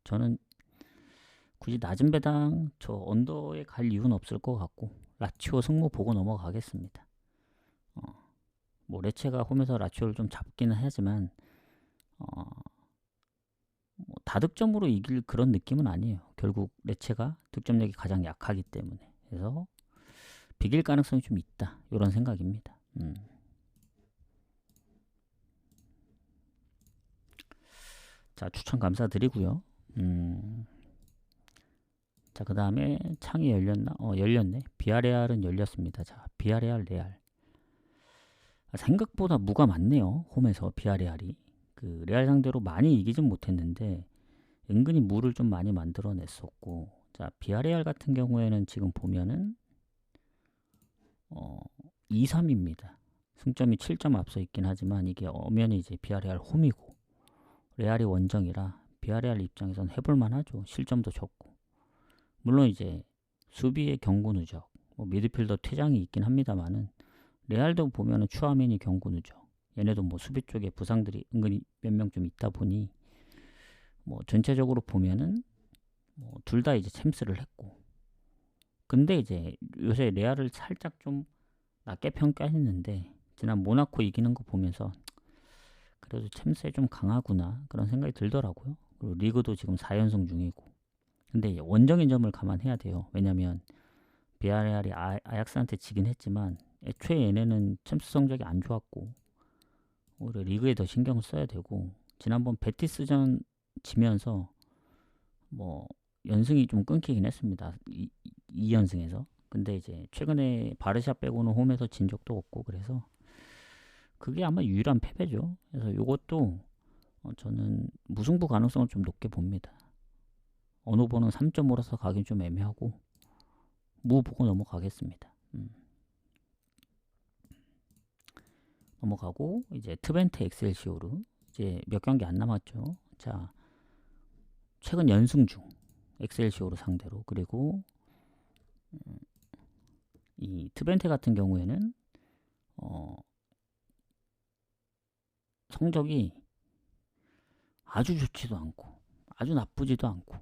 저는 굳이 낮은 배당 저 언더에 갈 이유는 없을 것 같고 라치오 승모 보고 넘어가겠습니다. 뭐 레체가 홈에서 라치오를 좀 잡기는 하지만 뭐 다득점으로 이길 그런 느낌은 아니에요. 결국 레체가 득점력이 가장 약하기 때문에. 그래서 비길 가능성이 좀 있다. 이런 생각입니다. 자, 추천 감사드리고요. 자, 그 다음에 창이 열렸나? 열렸네. 비아레알은 열렸습니다. 자, 비아레알 레알. 생각보다 무가 많네요. 홈에서 비아레알이. 그 레알 상대로 많이 이기진 못했는데 은근히 무를 좀 많이 만들어냈었고, 자, 비아레알 같은 경우에는 지금 보면은 2-3입니다. 승점이 7점 앞서 있긴 하지만 이게 엄연히 이제 비아레알 홈이고 레알이 원정이라 비아레알 입장에선 해볼만 하죠. 실점도 적고. 물론 이제 수비의 경고 누적, 뭐 미드필더 퇴장이 있긴 합니다만은 레알도 보면은 추아멘이 경고 누적. 얘네도 뭐 수비 쪽에 부상들이 은근히 몇 명 좀 있다 보니 뭐 전체적으로 보면은 뭐 둘 다 이제 챔스를 했고. 근데 이제 요새 레알을 살짝 좀 낮게 평가했는데 지난 모나코 이기는 거 보면서 그래도 챔스에 좀 강하구나 그런 생각이 들더라고요. 그리고 리그도 지금 4연승 중이고. 근데 원정인 점을 감안해야 돼요. 왜냐면 비아레알이 아약스한테 지긴 했지만 애초에 얘네는 챔스 성적이 안 좋았고 오히려 리그에 더 신경을 써야 되고 지난번 베티스전 지면서 뭐 연승이 좀 끊기긴 했습니다. 2연승에서. 근데 이제 최근에 바르샤 빼고는 홈에서 진 적도 없고 그래서 그게 아마 유일한 패배죠. 그래서 이것도 저는 무승부 가능성을 좀 높게 봅니다. 어느 번은 3.5라서 가긴 좀 애매하고 무 보고 넘어가겠습니다. 넘어가고 이제 트벤트 엑셀시오르 이제 몇 경기 안 남았죠. 자, 최근 연승 중 엑셀시오르 상대로. 그리고 이 트벤테 같은 경우에는 성적이 아주 좋지도 않고 아주 나쁘지도 않고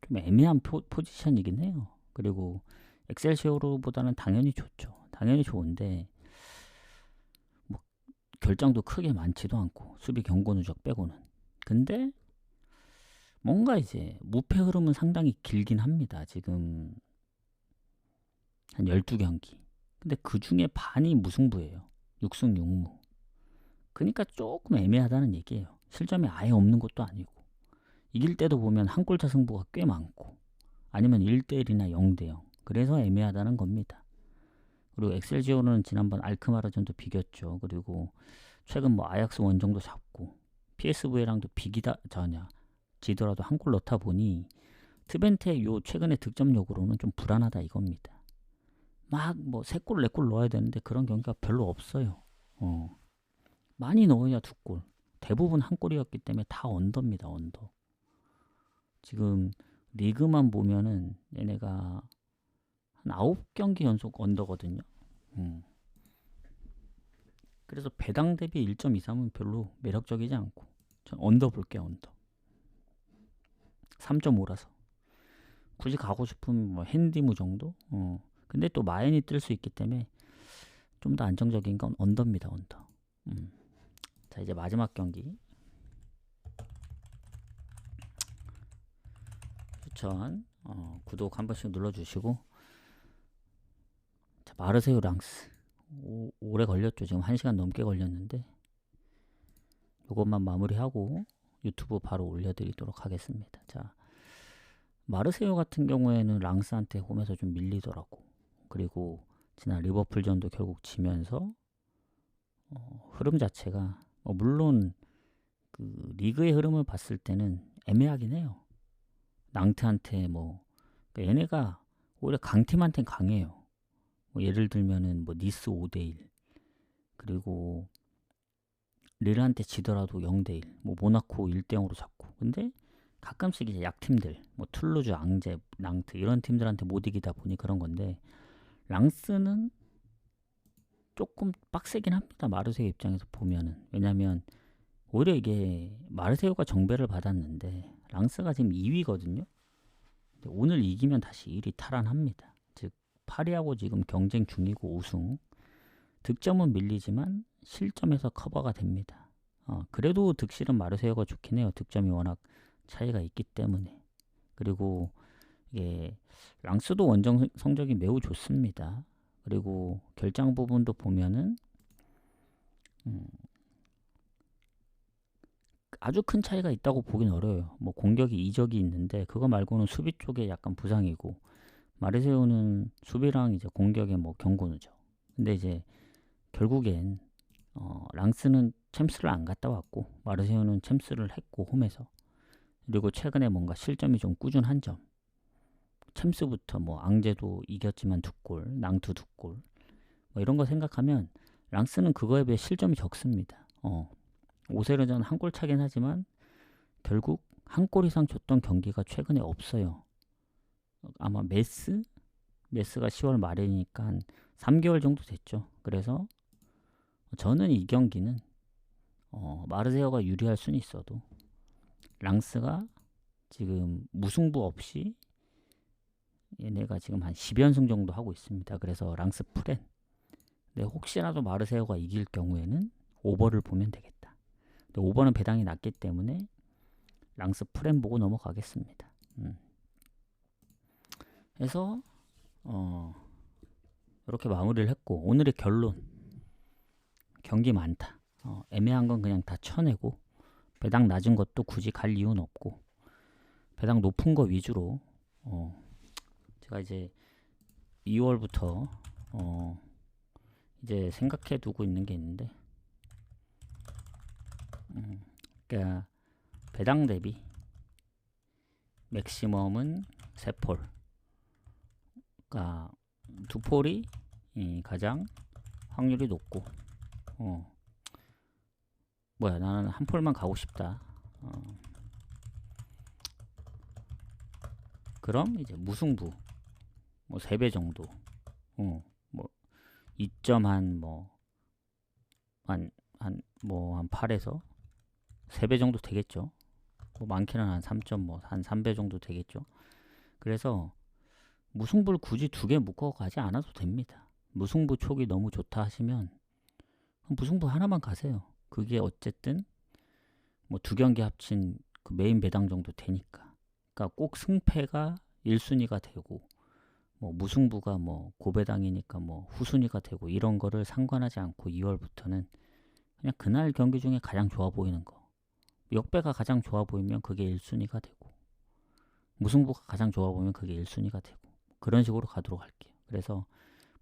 좀 애매한 포지션이긴 해요. 그리고 엑셀시오르보다는 당연히 좋죠. 당연히 좋은데 뭐 결장도 크게 많지도 않고 수비 경고 누적 빼고는. 근데 뭔가 이제 무패 흐름은 상당히 길긴 합니다. 지금 한 12경기. 근데 그 중에 반이 무승부예요. 6승 6무. 그러니까 조금 애매하다는 얘기예요. 실점이 아예 없는 것도 아니고. 이길 때도 보면 한 골차 승부가 꽤 많고 아니면 1대1이나 0대0. 그래서 애매하다는 겁니다. 그리고 엑셀지오는 지난번 알크마르전도 비겼죠. 그리고 최근 뭐 아약스 원정도 잡고 PSV랑도 지더라도 한 골 넣다 보니 트벤테 요 최근의 득점력으로는 좀 불안하다 이겁니다. 막 뭐 3골 4골 넣어야 되는데 그런 경기가 별로 없어요. 많이 넣어야 2골. 대부분 한 골이었기 때문에 다 언더입니다. 언더. 지금 리그만 보면은 얘네가 한 9경기 연속 언더거든요. 그래서 배당 대비 1.23은 별로 매력적이지 않고 전 언더 볼게요. 언더 3.5라서 굳이 가고 싶으면 뭐 핸디무 정도? 근데 또 마엔이 뜰 수 있기 때문에 좀 더 안정적인 건 언더입니다. 언더. 자, 이제 마지막 경기 추천 구독 한 번씩 눌러주시고. 자, 마르세유 랑스 오래 걸렸죠. 지금 1시간 넘게 걸렸는데 이것만 마무리하고 유튜브 바로 올려드리도록 하겠습니다. 자, 마르세유 같은 경우에는 랑스한테 홈에서 좀 밀리더라고. 그리고 지난 리버풀전도 결국 지면서 흐름 자체가 물론 그 리그의 흐름을 봤을 때는 애매하긴 해요. 낭트한테 그러니까 얘네가 오히려 강팀한테는 강해요. 예를 들면은 니스 5대1 그리고 릴한테 지더라도 0대1 모나코 1대0으로 잡고. 근데 가끔씩 이제 약팀들 툴루즈, 앙제, 낭트 이런 팀들한테 못 이기다 보니 그런 건데 랑스는 조금 빡세긴 합니다. 마르세유 입장에서 보면은. 왜냐면 오히려 이게 마르세유가 정배를 받았는데 랑스가 지금 2위거든요. 오늘 이기면 다시 1위 탈환합니다. 즉 8위하고 지금 경쟁 중이고 우승. 득점은 밀리지만 실점에서 커버가 됩니다. 그래도 득실은 마르세유가 좋긴 해요. 득점이 워낙 차이가 있기 때문에. 그리고 이게 랑스도 원정 성적이 매우 좋습니다. 그리고 결장 부분도 보면은 아주 큰 차이가 있다고 보긴 어려워요. 뭐 공격이 이적이 있는데 그거 말고는 수비 쪽에 약간 부상이고, 마르세유는 수비랑 이제 공격에 뭐 경고누죠. 근데 이제 결국엔 랑스는 챔스를 안 갔다 왔고 마르세유는 챔스를 했고 홈에서. 그리고 최근에 뭔가 실점이 좀 꾸준한 점. 챔스부터 뭐 앙제도 이겼지만 2골, 낭투 2골. 뭐 이런 거 생각하면 랑스는 그거에 비해 실점이 적습니다. 5세르전 1골 차긴 하지만 결국 1골 이상 줬던 경기가 최근에 없어요. 아마 메스가 10월 말이니까 한 3개월 정도 됐죠. 그래서 저는 이 경기는 마르세유가 유리할 수는 있어도 랑스가 지금 무승부 없이 얘네가 지금 한 10연승 정도 하고 있습니다. 그래서 랑스 프렌. 근데 혹시라도 마르세유가 이길 경우에는 오버를 보면 되겠다. 근데 오버는 배당이 낮기 때문에 랑스 프렌 보고 넘어가겠습니다. 그래서 이렇게 마무리를 했고, 오늘의 결론. 경기 많다. 애매한 건 그냥 다 쳐내고, 배당 낮은 것도 굳이 갈 이유는 없고, 배당 높은 거 위주로 제가 이제 2월부터 이제 생각해 두고 있는 게 있는데, 그러니까 배당 대비 맥시멈은 3폴, 그러니까 2폴이 가장 확률이 높고, 나는 한 폴만 가고 싶다. 그럼 이제 무승부 뭐 3배 정도, 뭐 2점 한 8에서 3배 정도 되겠죠. 뭐 많게는 한 3점 한 3배 정도 되겠죠. 그래서 무승부를 굳이 2개 묶어 가지 않아도 됩니다. 무승부 촉이 너무 좋다 하시면 무승부 하나만 가세요. 그게 어쨌든 뭐 2경기 합친 그 메인 배당 정도 되니까. 그러니까 꼭 승패가 1순위가 되고 뭐 무승부가 뭐 고배당이니까 뭐 후순위가 되고 이런 거를 상관하지 않고 2월부터는 그냥 그날 경기 중에 가장 좋아 보이는 거, 역배가 가장 좋아 보이면 그게 1순위가 되고, 무승부가 가장 좋아 보이면 그게 1순위가 되고, 그런 식으로 가도록 할게요. 그래서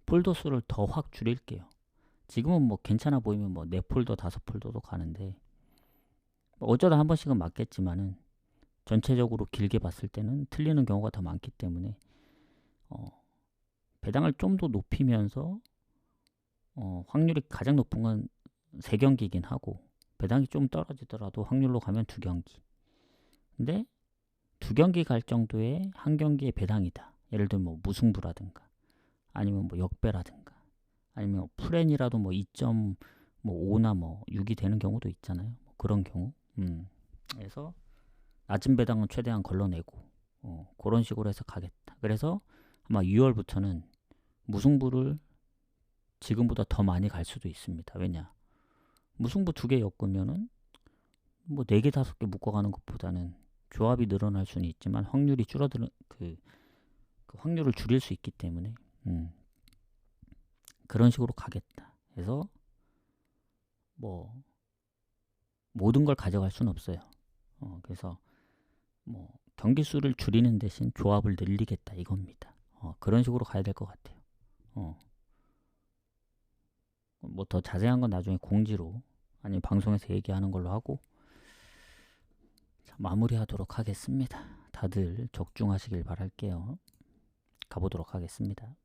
폴더 수를 더 확 줄일게요. 지금은 뭐 괜찮아 보이면 뭐 4폴더 5폴더도 가는데, 어쩌다 한 번씩은 맞겠지만은 전체적으로 길게 봤을 때는 틀리는 경우가 더 많기 때문에 배당을 좀 더 높이면서 확률이 가장 높은 건 3경기이긴 하고, 배당이 좀 떨어지더라도 확률로 가면 2경기. 근데 2경기 갈 정도의 한 경기의 배당이다. 예를 들면 뭐 무승부라든가 아니면 뭐 역배라든가 아니면 프렌이라도 뭐 2.5나 뭐 6이 되는 경우도 있잖아요. 뭐 그런 경우. 그래서 낮은 배당은 최대한 걸러내고 그런 식으로 해서 가겠다. 그래서 아마 6월부터는 무승부를 지금보다 더 많이 갈 수도 있습니다. 왜냐? 무승부 2개 엮으면은 뭐 4개 5개 묶어가는 것보다는 조합이 늘어날 수는 있지만 확률이 줄어드는 그 확률을 줄일 수 있기 때문에 그런 식으로 가겠다. 그래서 뭐 모든 걸 가져갈 수는 없어요. 그래서 뭐 경기 수를 줄이는 대신 조합을 늘리겠다 이겁니다. 그런 식으로 가야 될 것 같아요. 뭐 더 자세한 건 나중에 공지로 아니면 방송에서 얘기하는 걸로 하고, 자, 마무리하도록 하겠습니다. 다들 적중하시길 바랄게요. 가보도록 하겠습니다.